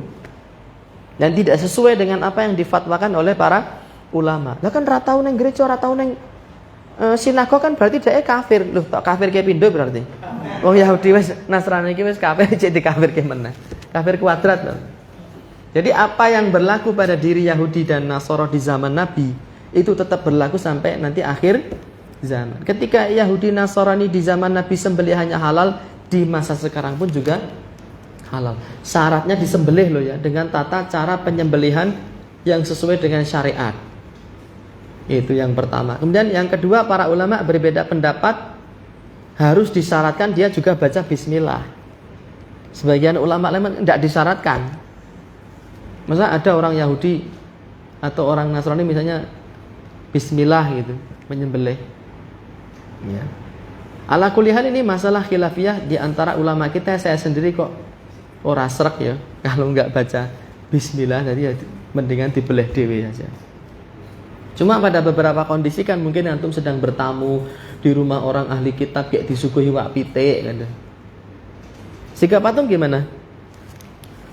Dan tidak sesuai dengan apa yang difatwakan oleh para ulama. Lah kan ratau neng gereja, ratau neng sinagog kan berarti dia kafir. Loh, tak kafir ke pindo berarti. Wong Yahudi wis Nasrani iki wis kafir, cek dikafir ke meneh. Kafir kuadrat loh. Jadi apa yang berlaku pada diri Yahudi dan Nasara di zaman Nabi itu tetap berlaku sampai nanti akhir zaman. Ketika Yahudi Nasrani di zaman Nabi sembelihannya halal, di masa sekarang pun juga halal. Syaratnya disembelih loh ya, dengan tata cara penyembelihan yang sesuai dengan syariat. Itu yang pertama. Kemudian yang kedua, para ulama berbeda pendapat, harus disyaratkan dia juga baca bismillah. Sebagian ulama lain tidak disyaratkan. Masa ada orang Yahudi atau orang Nasrani misalnya bismillah gitu menyembelih. Ya. Ala kulihan ini masalah khilafiyah di antara ulama kita. Saya sendiri kok ora srek ya kalau nggak baca bismillah, jadi ya mendingan dibeleh dewe aja. Cuma pada beberapa kondisi kan mungkin antum sedang bertamu di rumah orang ahli kitab kayak disuguhi wak pitik kan. Sikap antum gimana?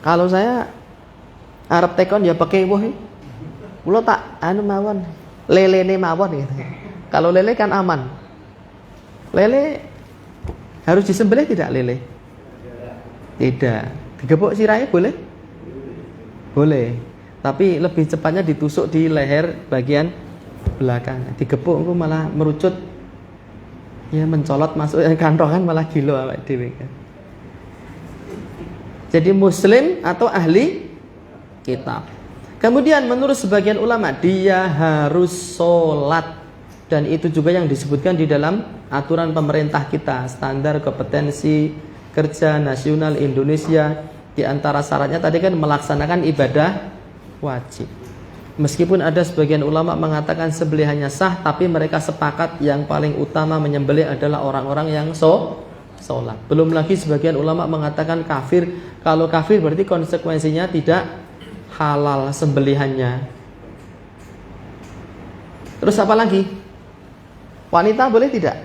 Kalau saya arep tekon ya pakai woh. Kula tak mawon. Lelene mawon gitu. Kalau lele kan aman. Lele harus disembelih tidak lele? Tidak. Digebuk sirahnya boleh? Boleh. Tapi lebih cepatnya ditusuk di leher bagian belakang. Digepuk engko malah merucut. Ya mencolot masuk kantong kan malah gilo awake dhewe kan. Jadi muslim atau ahli kitab. Kemudian menurut sebagian ulama dia harus sholat. Dan itu juga yang disebutkan di dalam aturan pemerintah kita, standar kompetensi kerja nasional Indonesia. Di antara syaratnya tadi kan melaksanakan ibadah wajib. Meskipun ada sebagian ulama mengatakan sembelihannya sah, tapi mereka sepakat yang paling utama menyembelih adalah orang-orang yang sholat. Belum lagi sebagian ulama mengatakan kafir. Kalau kafir berarti konsekuensinya tidak halal sembelihannya. Terus apa lagi? Wanita boleh tidak?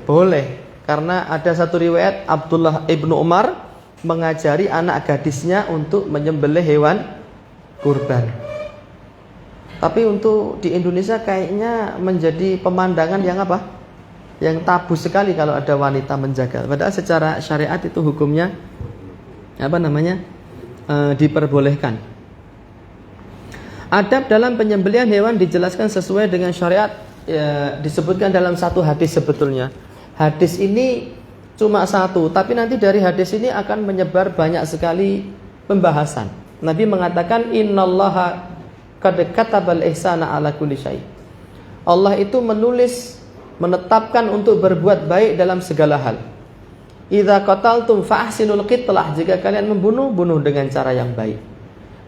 Boleh. Karena ada satu riwayat Abdullah ibnu Umar mengajari anak gadisnya untuk menyembelih hewan kurban. Tapi untuk di Indonesia kayaknya menjadi pemandangan yang apa? Yang tabu sekali kalau ada wanita menjaga. Padahal secara syariat itu hukumnya diperbolehkan. Adab dalam penyembelihan hewan dijelaskan sesuai dengan syariat, ya, disebutkan dalam satu hadis sebetulnya. Hadis ini cuma satu, tapi nanti dari hadis ini akan menyebar banyak sekali pembahasan. Nabi mengatakan innallaha qad katabal ihsana ala kulli syai. Allah itu menetapkan untuk berbuat baik dalam segala hal. Idza qataltum fa ahsinul qitlah, jika kalian membunuh, bunuh dengan cara yang baik.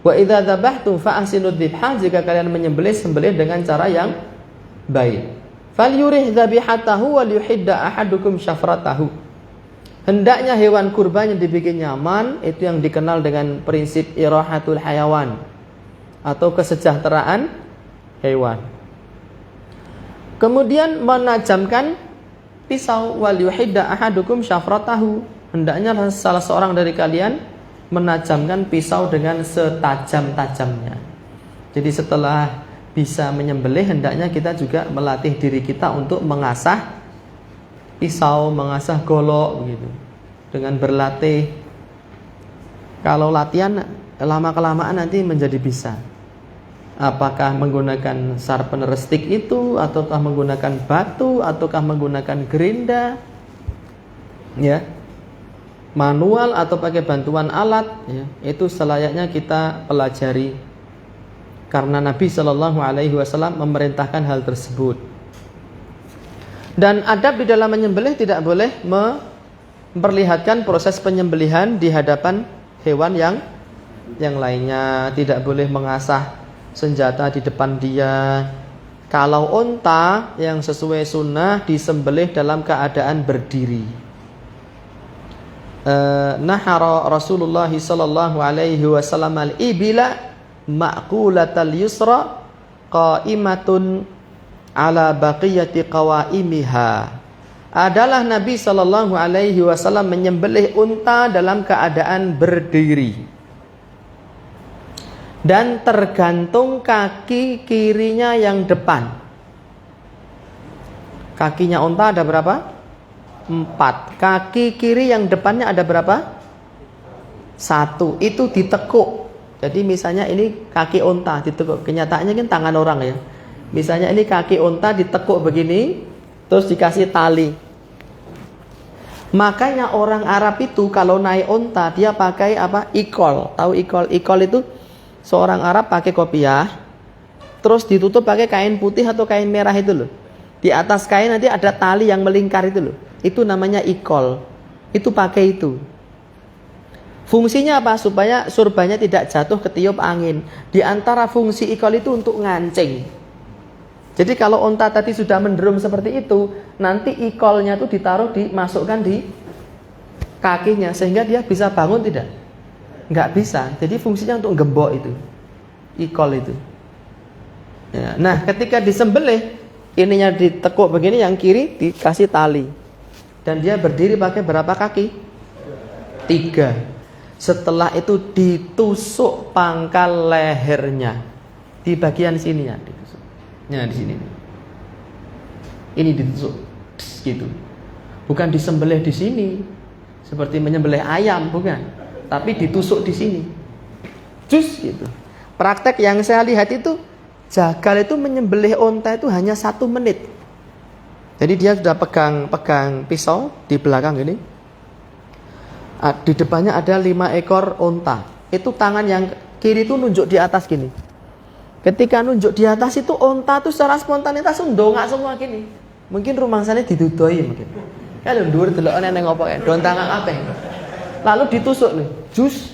Wa idza dzabhtum fa ahsinud dzibha, jika kalian menyembelih, sembelih dengan cara yang baik. Falyurih dzabihatahu wal yuhidda ahadukum syafratahu. Hendaknya hewan kurban yang dibikin nyaman, itu yang dikenal dengan prinsip irahatul hayawan atau kesejahteraan hewan. Kemudian menajamkan pisau, wal yuhidda ahadukum syafratahu. Hendaknya salah seorang dari kalian menajamkan pisau dengan setajam-tajamnya. Jadi setelah bisa menyembelih, hendaknya kita juga melatih diri kita untuk mengasah pisau, mengasah golok begitu. Dengan berlatih. Kalau latihan lama-kelamaan nanti menjadi bisa. Apakah menggunakan sharpener stick itu, ataukah menggunakan batu, ataukah menggunakan gerinda, ya, manual atau pakai bantuan alat, ya, itu selayaknya kita pelajari. Karena Nabi Shallallahu Alaihi Wasallam memerintahkan hal tersebut. Dan adab di dalam menyembelih tidak boleh memperlihatkan proses penyembelihan di hadapan hewan yang lainnya. Tidak boleh mengasah senjata di depan dia. Kalau unta yang sesuai sunnah disembelih dalam keadaan berdiri. Nahara Rasulullah sallallahu alaihi wasallam al-ibila ma'qulatal yusra qa'imatun ala baqiyati qawaimiha. Adalah Nabi sallallahu alaihi wasallam menyembelih unta dalam keadaan berdiri. Dan tergantung kaki kirinya yang depan. Kakinya unta ada berapa? 4. Kaki kiri yang depannya ada berapa? 1. Itu ditekuk. Jadi misalnya ini kaki unta ditekuk. Kenyataannya kan tangan orang ya. Misalnya ini kaki unta ditekuk begini, terus dikasih tali. Makanya orang Arab itu kalau naik unta dia pakai apa? Ikol. Tahu ikol? Ikol itu seorang Arab pakai kopiah, terus ditutup pakai kain putih atau kain merah itu loh. Di atas kain nanti ada tali yang melingkar itu loh. Itu namanya ikol. Itu pakai itu. Fungsinya apa? Supaya surbanya tidak jatuh ketiup angin. Di antara fungsi ikol itu untuk ngancing. Jadi kalau unta tadi sudah menderum seperti itu, nanti ikolnya itu dimasukkan di kakinya sehingga dia bisa bangun tidak? Nggak bisa. Jadi fungsinya untuk gembok itu, ikol itu. Ya. Nah, ketika disembelih, ininya ditekuk begini, yang kiri dikasih tali, dan dia berdiri pakai berapa kaki? 3. Setelah itu ditusuk pangkal lehernya di bagian sininya, ditusuk. Nah, di sini. Ini ditusuk, gitu. Bukan disembelih di sini, seperti menyembelih ayam, bukan. Tapi ditusuk di sini, jus gitu. Praktek yang saya lihat itu Jagal itu menyembelih onta itu hanya 1 menit. Jadi dia sudah pegang pisau di belakang ini. Di depannya ada 5 ekor onta. Itu tangan yang kiri itu nunjuk di atas gini. Ketika nunjuk di atas itu onta itu secara spontanitas ndongak semua gini. Mungkin rumangsane didudoi mungkin. Kalau ndur delokane nang opo kae, don tangan apa? Lalu ditusuk nih. Jus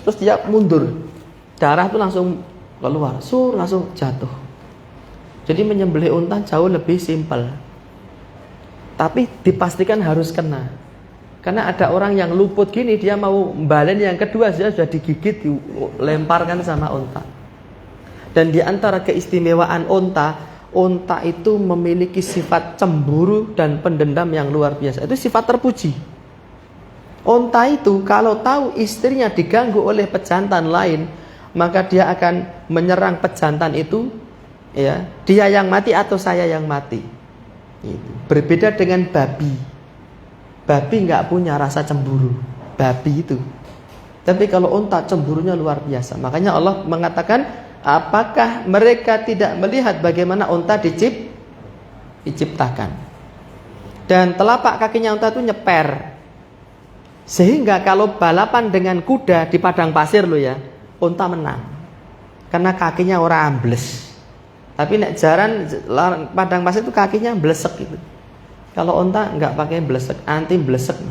terus dia mundur. Darah itu langsung keluar, langsung jatuh. Jadi menyembelih unta jauh lebih simpel. Tapi dipastikan harus kena. Karena ada orang yang luput gini, dia mau balen yang kedua dia sudah digigit, dilemparkan sama unta. Dan di antara keistimewaan unta itu memiliki sifat cemburu dan pendendam yang luar biasa. Itu sifat terpuji. Unta itu kalau tahu istrinya diganggu oleh pejantan lain, maka dia akan menyerang pejantan itu, ya, dia yang mati atau saya yang mati. Itu. Berbeda dengan babi. Babi nggak punya rasa cemburu, babi itu. Tapi kalau unta cemburunya luar biasa. Makanya Allah mengatakan, apakah mereka tidak melihat bagaimana unta diciptakan? Dan telapak kakinya unta itu nyeper. Sehingga kalau balapan dengan kuda di padang pasir lo ya, unta menang. Karena kakinya orang ambles. Tapi nek jaran padang pasir itu kakinya blesek gitu. Kalau unta nggak pakai blesek, anti blesek,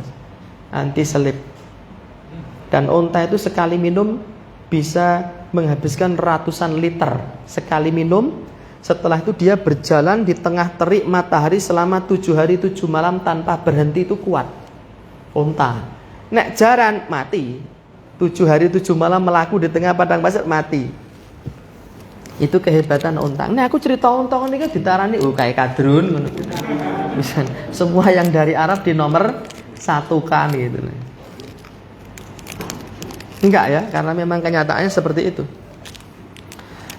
anti selip. Dan unta itu sekali minum bisa menghabiskan ratusan liter sekali minum. Setelah itu dia berjalan di tengah terik matahari selama 7 hari 7 malam tanpa berhenti, itu kuat. Unta. Nek jaran mati. 7 hari 7 malam melaku di tengah padang pasir mati. Itu kehebatan unta. Nah aku cerita unta ini kan ditarani kayak kadrun. Misal, semua yang dari Arab di nomor 1 gitu. Enggak ya, karena memang kenyataannya seperti itu.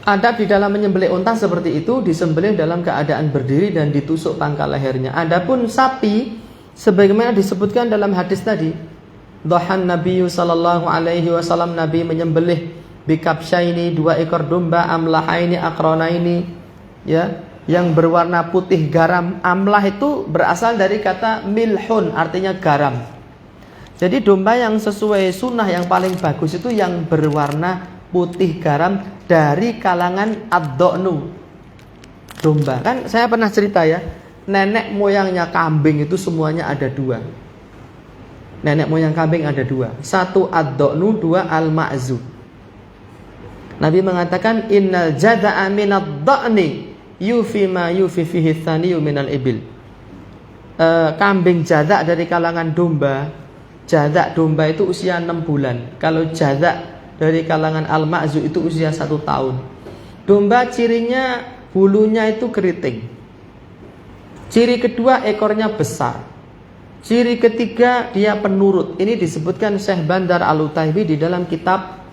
Adab di dalam menyembelih unta seperti itu, disembelih dalam keadaan berdiri dan ditusuk pangkal lehernya. Adapun sapi, sebagaimana disebutkan dalam hadis tadi, dhahan Nabi sallallahu alaihi wasallam, Nabi menyembelih bikabsyaini, 2 ekor domba, amlahaini aqranaini, ya, yang berwarna putih garam. Amlah itu berasal dari kata milhun, artinya garam. Jadi domba yang sesuai sunnah yang paling bagus itu yang berwarna putih garam dari kalangan ad-do'nu. Domba, kan saya pernah cerita ya, nenek moyangnya kambing itu semuanya ada 2. Nenek moyang kambing ada 2. 1 ad-do'nu, 2 al-ma'zu. Nabi mengatakan innal jada'a minad do'ni yufi ma yufi fihi thaniyu minal ibil. Kambing jadak dari kalangan domba. Jadak domba itu usia 6 bulan. Kalau jadak dari kalangan al-ma'zu itu usia 1 tahun. Domba cirinya bulunya itu keriting. Ciri kedua ekornya besar. Ciri ketiga dia penurut. Ini disebutkan Syekh Bandar Al-Utaibi di dalam kitab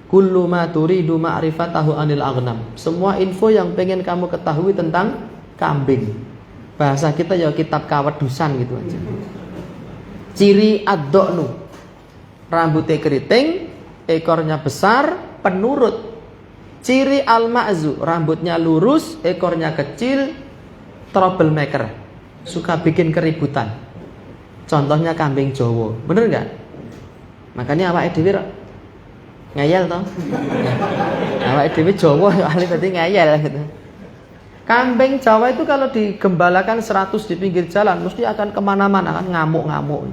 Kullu ma turidu ma'rifatahu anil aghnam. Semua info yang pengen kamu ketahui tentang kambing. Bahasa kita ya kitab kawedusan gitu aja. Ciri ad-do'nu, rambutnya keriting, ekornya besar, penurut. Ciri al-ma'zu, rambutnya lurus, ekornya kecil, troublemaker, suka bikin keributan. Contohnya kambing Jawa, bener nggak? Makanya awake dhewe ngeyel toh. Awake dhewe Jawa ahli tadi ngeyel gitu. Kambing Jawa itu kalau digembalakan 100 di pinggir jalan mesti akan kemana-mana, akan ngamuk-ngamuk.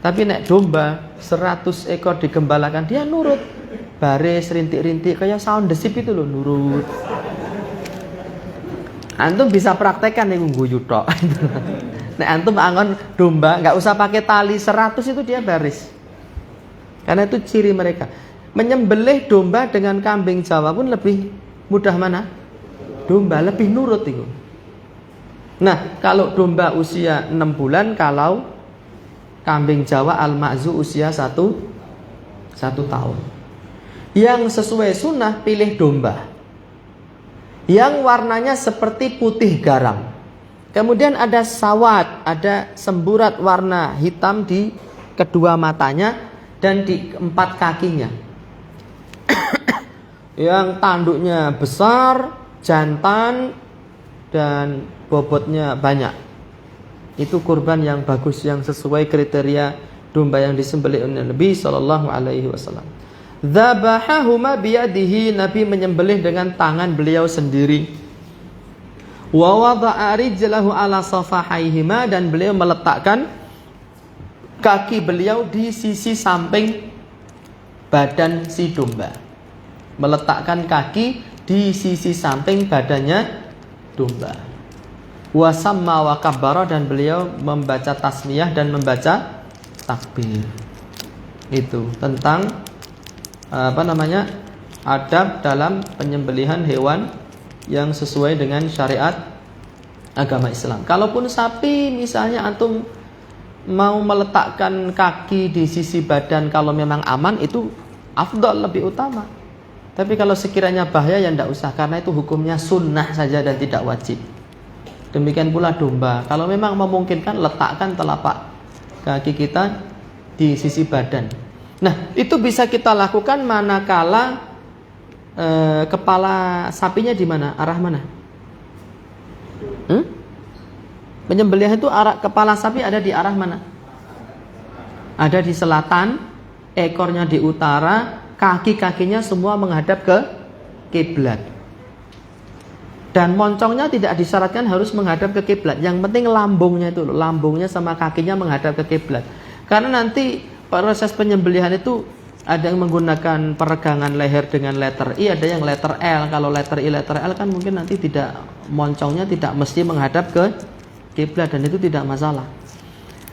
Tapi nek domba 100 ekor digembalakan dia nurut, baris rintik-rintik kayak sound desip itu loh, nurut. Antum bisa praktekkan nih ngguyu tok. Nek antum angon domba nggak usah pakai tali 100 itu dia baris. Karena itu ciri mereka. Menyembelih domba dengan kambing Jawa pun lebih mudah mana? Domba lebih nurut itu. Nah, kalau domba usia 6 bulan, kalau kambing Jawa al-ma'zu usia 1 tahun. Yang sesuai sunnah pilih domba yang warnanya seperti putih garam. Kemudian ada sawat, ada semburat warna hitam di kedua matanya dan di 4 kakinya. yang tanduknya besar, jantan, dan bobotnya banyak. Itu kurban yang bagus, yang sesuai kriteria domba yang disembelih oleh Nabi sallallahu alaihi wasallam. Dzabahahuma biyadihi, Nabi menyembelih dengan tangan beliau sendiri. Wa wada'a rijlahu ala safahaihima, dan beliau meletakkan kaki beliau di sisi samping badan si domba. Meletakkan kaki di sisi samping badannya domba. Wasamma wa kabbara, dan beliau membaca tasmiyah dan membaca takbir. Itu tentang adab dalam penyembelihan hewan yang sesuai dengan syariat agama Islam. Kalaupun sapi misalnya antum mau meletakkan kaki di sisi badan, kalau memang aman itu afdal, lebih utama. Tapi kalau sekiranya bahaya ya tidak usah, karena itu hukumnya sunnah saja dan tidak wajib. Demikian pula domba, kalau memang memungkinkan letakkan telapak kaki kita di sisi badan. Nah, itu bisa kita lakukan manakala kepala sapinya di mana? Arah mana? Penyembelihan itu kepala sapi ada di arah mana? Ada di selatan, ekornya di utara, kaki-kakinya semua menghadap ke kiblat. Dan moncongnya tidak disyaratkan harus menghadap ke kiblat. Yang penting lambungnya itu, lambungnya sama kakinya menghadap ke kiblat. Karena nanti proses penyembelihan itu ada yang menggunakan peregangan leher dengan letter I, ada yang letter L. Kalau letter I, letter L kan mungkin nanti tidak, moncongnya tidak mesti menghadap ke kiblat, dan itu tidak masalah.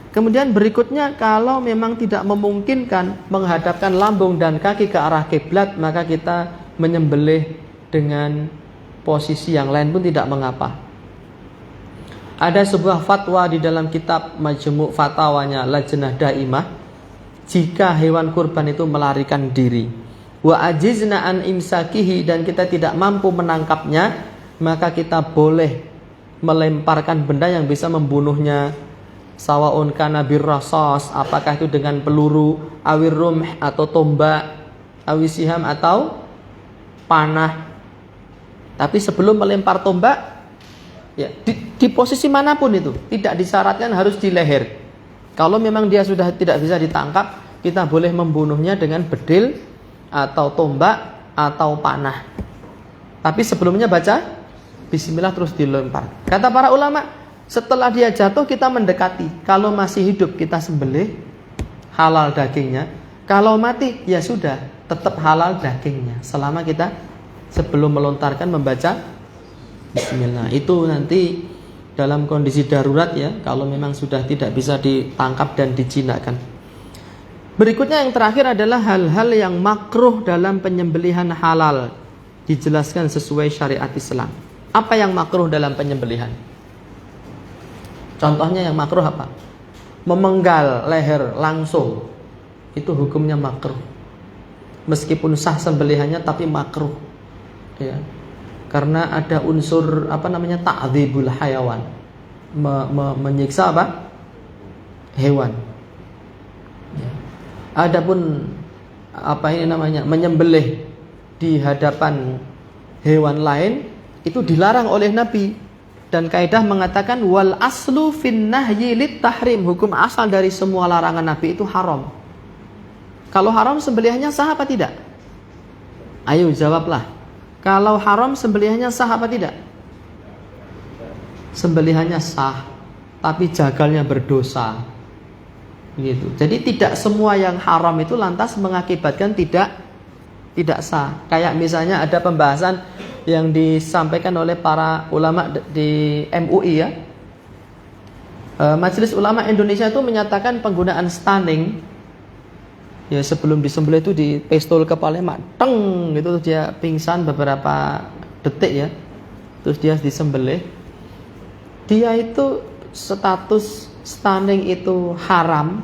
Kemudian berikutnya, kalau memang tidak memungkinkan menghadapkan lambung dan kaki ke arah kiblat, maka kita menyembelih dengan posisi yang lain pun tidak mengapa. Ada sebuah fatwa di dalam kitab Majmu' Fatawanya Lajnah Daimah, jika hewan kurban itu melarikan diri, wa ajizna an imsakihi, dan kita tidak mampu menangkapnya, maka kita boleh melemparkan benda yang bisa membunuhnya. Sawaun kana birrasas, apakah itu dengan peluru, awir rumh atau tombak, awisiham atau panah. Tapi sebelum melempar tombak, ya, di posisi manapun itu, tidak disyaratkan harus di leher. Kalau memang dia sudah tidak bisa ditangkap, kita boleh membunuhnya dengan bedil atau tombak atau panah. Tapi sebelumnya baca bismillah terus dilempar. Kata para ulama, setelah dia jatuh kita mendekati. Kalau masih hidup kita sembelih, halal dagingnya. Kalau mati ya sudah, tetap halal dagingnya. Selama kita sebelum melontarkan membaca bismillah. Itu nanti dalam kondisi darurat ya, kalau memang sudah tidak bisa ditangkap dan dijinakkan. Berikutnya yang terakhir adalah hal-hal yang makruh dalam penyembelihan halal, dijelaskan sesuai syariat Islam. Apa yang makruh dalam penyembelihan? Contohnya yang makruh apa? Memenggal leher langsung, itu hukumnya makruh. Meskipun sah sembelihannya tapi makruh. Ya. Karena ada unsur ta'dzibul hayawan, menyiksa hewan. Ya. Adapun menyembelih di hadapan hewan lain itu dilarang oleh Nabi, dan kaidah mengatakan wal aslu fin nahyi lit tahrim, hukum asal dari semua larangan Nabi itu haram. Kalau haram sembelihannya sah apa tidak? Ayo jawablah. Kalau haram sembelihannya sah apa tidak? Sembelihannya sah, tapi jagalnya berdosa. Gitu. Jadi tidak semua yang haram itu lantas mengakibatkan tidak sah. Kayak misalnya ada pembahasan yang disampaikan oleh para ulama di MUI ya. Majelis Ulama Indonesia itu menyatakan penggunaan stunning, ya sebelum disembelih itu di pistol kepala teng gitu, terus dia pingsan beberapa detik ya, terus dia disembelih. Dia itu status stunning itu haram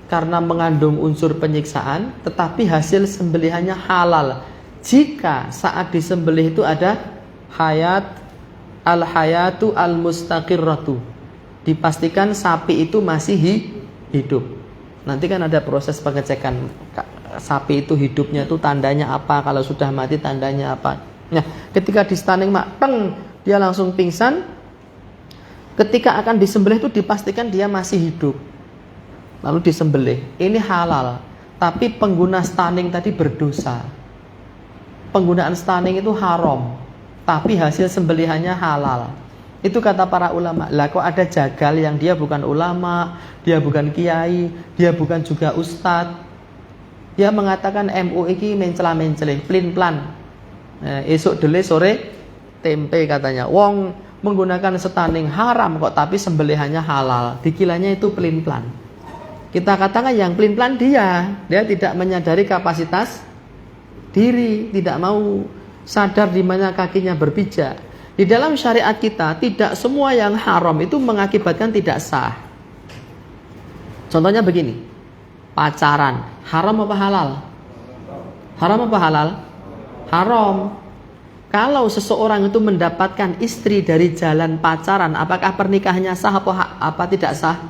karena mengandung unsur penyiksaan, tetapi hasil sembelihannya halal jika saat disembelih itu ada hayatu al-mustaqirratu, dipastikan sapi itu masih hidup. Nanti kan ada proses pengecekan sapi itu hidupnya itu tandanya apa, kalau sudah mati tandanya apa. Nah, ketika di stunning mateng dia langsung pingsan. Ketika akan disembelih itu dipastikan dia masih hidup, lalu disembelih. Ini halal, tapi pengguna stunning tadi berdosa. Penggunaan stunning itu haram, tapi hasil sembelihannya halal. Itu kata para ulama. Lah kok ada jagal yang dia bukan ulama, dia bukan kiai, dia bukan juga ustadz. Dia mengatakan MU iki mencela-mencelih, plin-plan. Esok dele sore tempe katanya. Wong menggunakan stunning haram kok, tapi sembelihannya halal. Dikilanya itu plin-plan. Kita katakan yang plin-plan dia tidak menyadari kapasitas diri, tidak mau sadar di mana kakinya berpijak. Di dalam syariat kita tidak semua yang haram itu mengakibatkan tidak sah. Contohnya begini, pacaran haram apa halal? Haram apa halal? Haram. Kalau seseorang itu mendapatkan istri dari jalan pacaran, apakah pernikahannya sah apa tidak sah?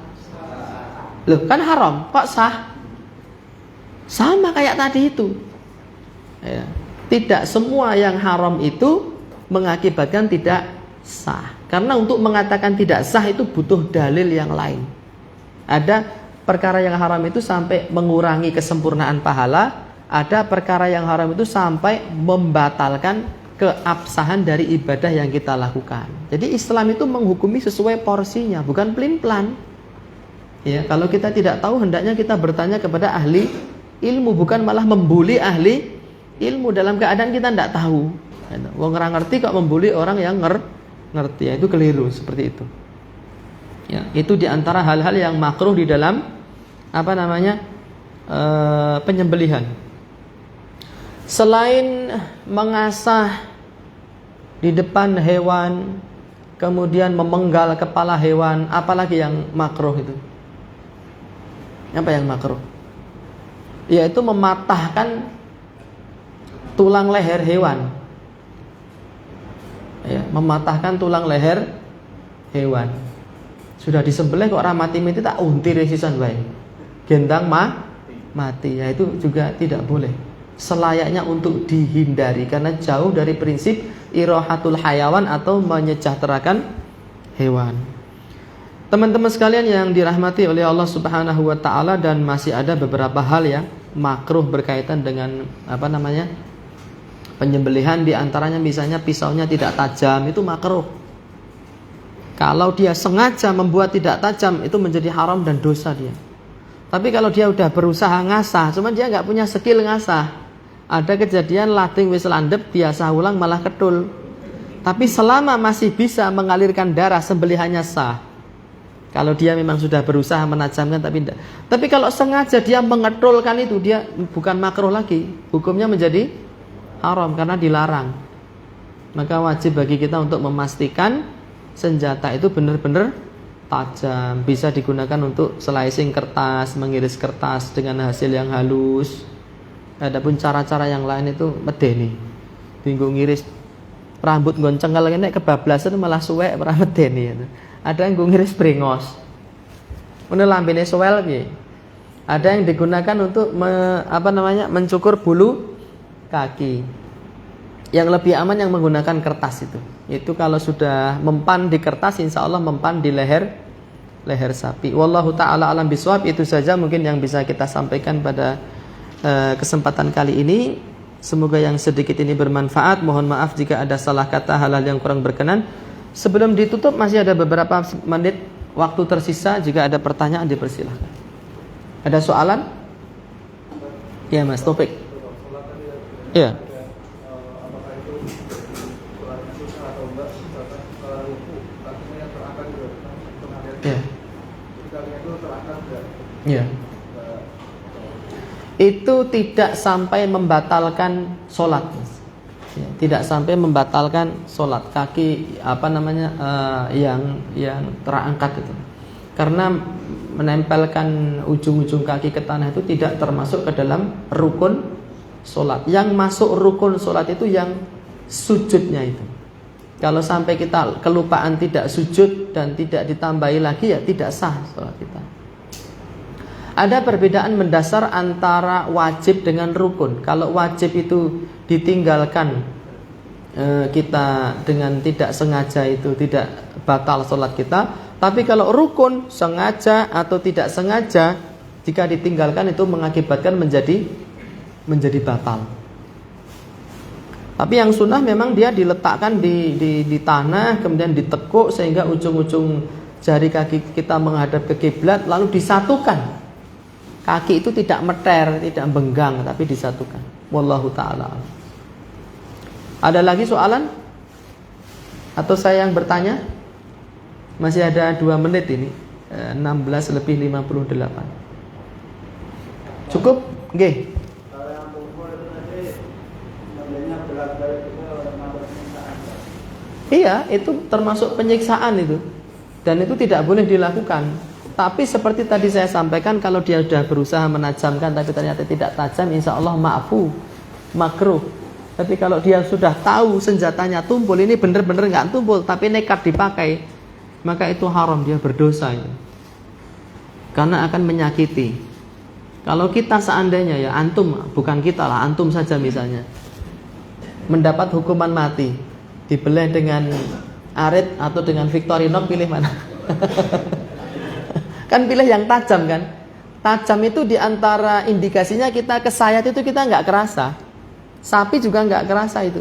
Loh, kan haram, kok sah? Sama kayak tadi itu. Ya. Tidak semua yang haram itu mengakibatkan tidak sah. Karena untuk mengatakan tidak sah itu butuh dalil yang lain. Ada perkara yang haram itu sampai mengurangi kesempurnaan pahala, ada perkara yang haram itu sampai membatalkan keabsahan dari ibadah yang kita lakukan. Jadi Islam itu menghukumi sesuai porsinya, bukan plin-plan. Ya, kalau kita tidak tahu hendaknya kita bertanya kepada ahli ilmu, bukan malah membuli ahli ilmu dalam keadaan kita tidak tahu. Wong ora ngerti kok membuli orang yang ngerti, ya, itu keliru seperti itu. Ya, itu diantara hal-hal yang makruh di dalam penyembelihan. Selain mengasah di depan hewan, kemudian memenggal kepala hewan, apalagi yang makruh itu? Apa yang makruh? Yaitu mematahkan tulang leher hewan. Ya, mematahkan tulang leher hewan. Sudah disembelih kok ora mati-mati tak untir sisan wae. Gendang mati. Ya, itu juga tidak boleh. Selayaknya untuk dihindari karena jauh dari prinsip irohatul hayawan atau menyejahterakan hewan. Teman-teman sekalian yang dirahmati oleh Allah Subhanahu wa taala, dan masih ada beberapa hal yang makruh berkaitan dengan penyembelihan, di antaranya misalnya pisaunya tidak tajam, itu makruh. Kalau dia sengaja membuat tidak tajam itu menjadi haram dan dosa dia. Tapi kalau dia udah berusaha ngasah, cuman dia nggak punya skill ngasah. Ada kejadian lading wis landep, biasa ulang malah ketul. Tapi selama masih bisa mengalirkan darah, sembelihannya sah. Kalau dia memang sudah berusaha menajamkan tapi tidak. Tapi kalau sengaja dia mengetulkan itu, dia bukan makruh lagi. Hukumnya menjadi haram karena dilarang. Maka wajib bagi kita untuk memastikan senjata itu benar-benar tajam, bisa digunakan untuk slicing kertas, mengiris kertas dengan hasil yang halus. Adapun cara-cara yang lain itu medeni. Tinggu ngiris rambut gonceng kalau nek kebablasan malah suwek ora medeni. Ada yang ngiris brengos. Ono lambene suwel piye? Ada yang digunakan untuk mencukur bulu kaki. Yang lebih aman yang menggunakan kertas itu. Itu kalau sudah mempan di kertas, insya Allah mempan di leher sapi. Wallahu ta'ala alam biswab. Itu saja mungkin yang bisa kita sampaikan pada kesempatan kali ini. Semoga yang sedikit ini bermanfaat. Mohon maaf jika ada salah kata, hal-hal yang kurang berkenan. Sebelum ditutup masih ada beberapa menit waktu tersisa. Jika ada pertanyaan dipersilahkan. Ada soalan? Ya Mas Taufik. Ya. Ya. Itu tidak sampai membatalkan sholat, ya, tidak sampai membatalkan sholat. Kaki yang terangkat itu, karena menempelkan ujung-ujung kaki ke tanah itu tidak termasuk ke dalam rukun sholat. Yang masuk rukun sholat itu yang sujudnya itu. Kalau sampai kita kelupaan tidak sujud dan tidak ditambahi lagi, ya tidak sah sholat kita. Ada perbedaan mendasar antara wajib dengan rukun. Kalau wajib itu ditinggalkan kita dengan tidak sengaja itu tidak batal sholat kita. Tapi kalau rukun sengaja atau tidak sengaja jika ditinggalkan itu mengakibatkan menjadi batal. Tapi yang sunnah memang dia diletakkan di tanah, kemudian ditekuk sehingga ujung-ujung jari kaki kita menghadap ke kiblat, lalu disatukan. Kaki itu tidak meter, tidak benggang, tapi disatukan. Wallahu ta'ala. Ada lagi soalan? Atau saya yang bertanya? Masih ada 2 menit ini, 16 lebih 58. Cukup? Nggih. Iya, itu termasuk penyiksaan itu. Dan itu tidak boleh dilakukan. Tapi seperti tadi saya sampaikan, kalau dia sudah berusaha menajamkan tapi ternyata tidak tajam, insya Allah ma'fu, makruh. Tapi kalau dia sudah tahu senjatanya tumpul, ini benar-benar nggak tumpul tapi nekat dipakai, maka itu haram, dia berdosa ya. Karena akan menyakiti. Kalau kita seandainya ya, antum, bukan kita lah, antum saja misalnya mendapat hukuman mati, dibelah dengan arit atau dengan Victorinox, pilih mana? Kan pilih yang tajam kan. Tajam itu diantara indikasinya kita kesayat itu kita nggak kerasa. Sapi juga nggak kerasa itu.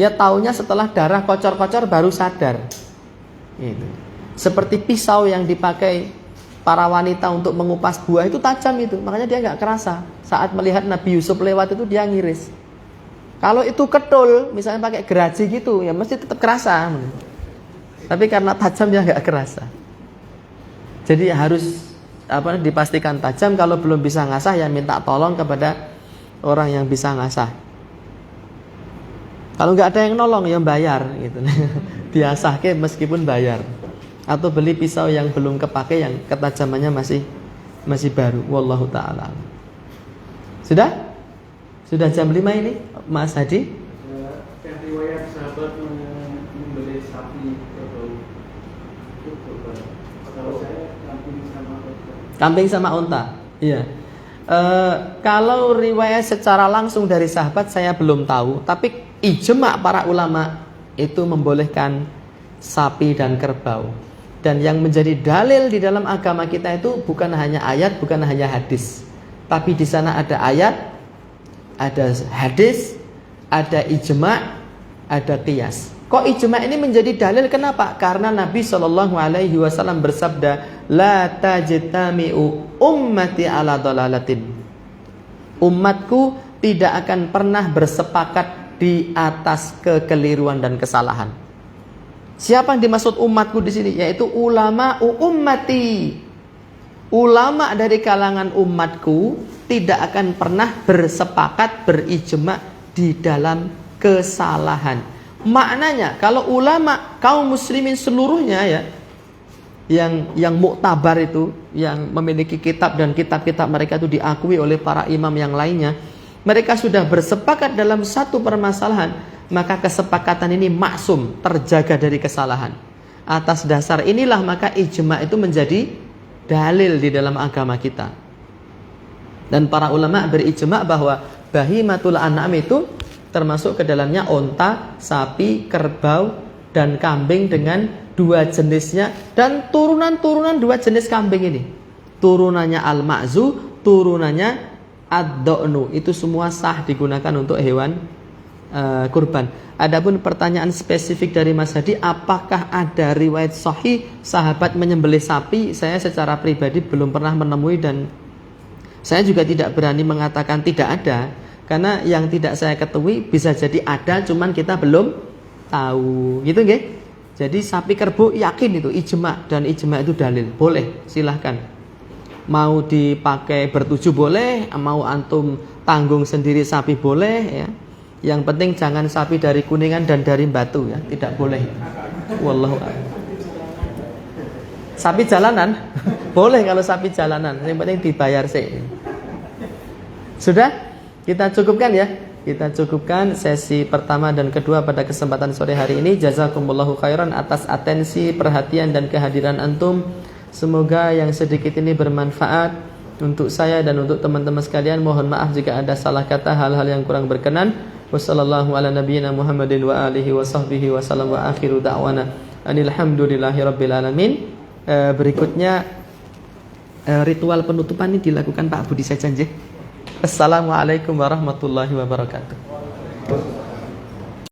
Dia taunya setelah darah kocor-kocor baru sadar. Gitu. Seperti pisau yang dipakai para wanita untuk mengupas buah itu tajam itu. Makanya dia nggak kerasa. Saat melihat Nabi Yusuf lewat itu dia ngiris. Kalau itu ketul, misalnya pakai geraji gitu, ya mesti tetap kerasa. Tapi karena tajam dia nggak kerasa. Jadi harus dipastikan tajam. Kalau belum bisa ngasah ya minta tolong kepada orang yang bisa ngasah. Kalau nggak ada yang nolong ya bayar gitu. Diasahke meskipun bayar. Atau beli pisau yang belum kepake yang ketajamannya masih baru. Wallahu ta'ala. Sudah? Sudah jam 5 ini Mas Hadi? Yang riwayat sahabat membeli sapi atau kalau saya kambing sama unta. Iya. Kalau riwayat secara langsung dari sahabat saya belum tahu, tapi ijma para ulama itu membolehkan sapi dan kerbau. Dan yang menjadi dalil di dalam agama kita itu bukan hanya ayat, bukan hanya hadis, tapi di sana ada ayat, ada hadis, ada ijma, ada qiyas. Kok ijma ini menjadi dalil? Kenapa? Karena Nabi SAW bersabda, la tajtami'u ummati ala dhalalatin. Umatku tidak akan pernah bersepakat di atas kekeliruan dan kesalahan. Siapa yang dimaksud umatku di sini? Yaitu ulama ummati. Ulama dari kalangan umatku tidak akan pernah bersepakat, berijma di dalam kesalahan. Maknanya kalau ulama kaum muslimin seluruhnya ya, yang muktabar itu, yang memiliki kitab dan kitab-kitab mereka itu diakui oleh para imam yang lainnya, mereka sudah bersepakat dalam satu permasalahan, maka kesepakatan ini maksum, terjaga dari kesalahan. Atas dasar inilah maka ijma itu menjadi dalil di dalam agama kita. Dan para ulama berijma bahwa bahimatul an'am itu termasuk ke dalamnya unta, sapi, kerbau, dan kambing dengan dua jenisnya dan turunan-turunan dua jenis kambing ini. Turunannya al-ma'zu, turunannya ad-do'nu. Itu semua sah digunakan untuk hewan kurban. Adapun pertanyaan spesifik dari Mas Hadi, apakah ada riwayat sahih sahabat menyembelih sapi? Saya secara pribadi belum pernah menemui dan saya juga tidak berani mengatakan tidak ada. Karena yang tidak saya ketahui bisa jadi ada, cuman kita belum tahu, gitu nggih. Jadi sapi kerbau yakin itu ijma, dan ijma itu dalil, boleh, silahkan. Mau dipakai bertujuh boleh, mau antum tanggung sendiri sapi boleh ya. Yang penting jangan sapi dari Kuningan dan dari Batu ya, tidak boleh. Wallahu a'lam. Sapi jalanan boleh kalau sapi jalanan, yang penting dibayar sih. Sudah? Kita cukupkan ya. Kita cukupkan sesi pertama dan kedua pada kesempatan sore hari ini. Jazakumullahu khairan atas atensi, perhatian dan kehadiran antum. Semoga yang sedikit ini bermanfaat Untuk saya dan untuk teman-teman sekalian, mohon maaf jika ada salah kata, hal-hal yang kurang berkenan. Wassallallahu ala nabiyyina Muhammadin wa alihi wa sahbihi wa sallam wa akhiru da'wana alhamdulillahi rabbil alamin. Berikutnya ritual penutupan ini dilakukan Pak Budi saja nggih. Assalamualaikum warahmatullahi wabarakatuh.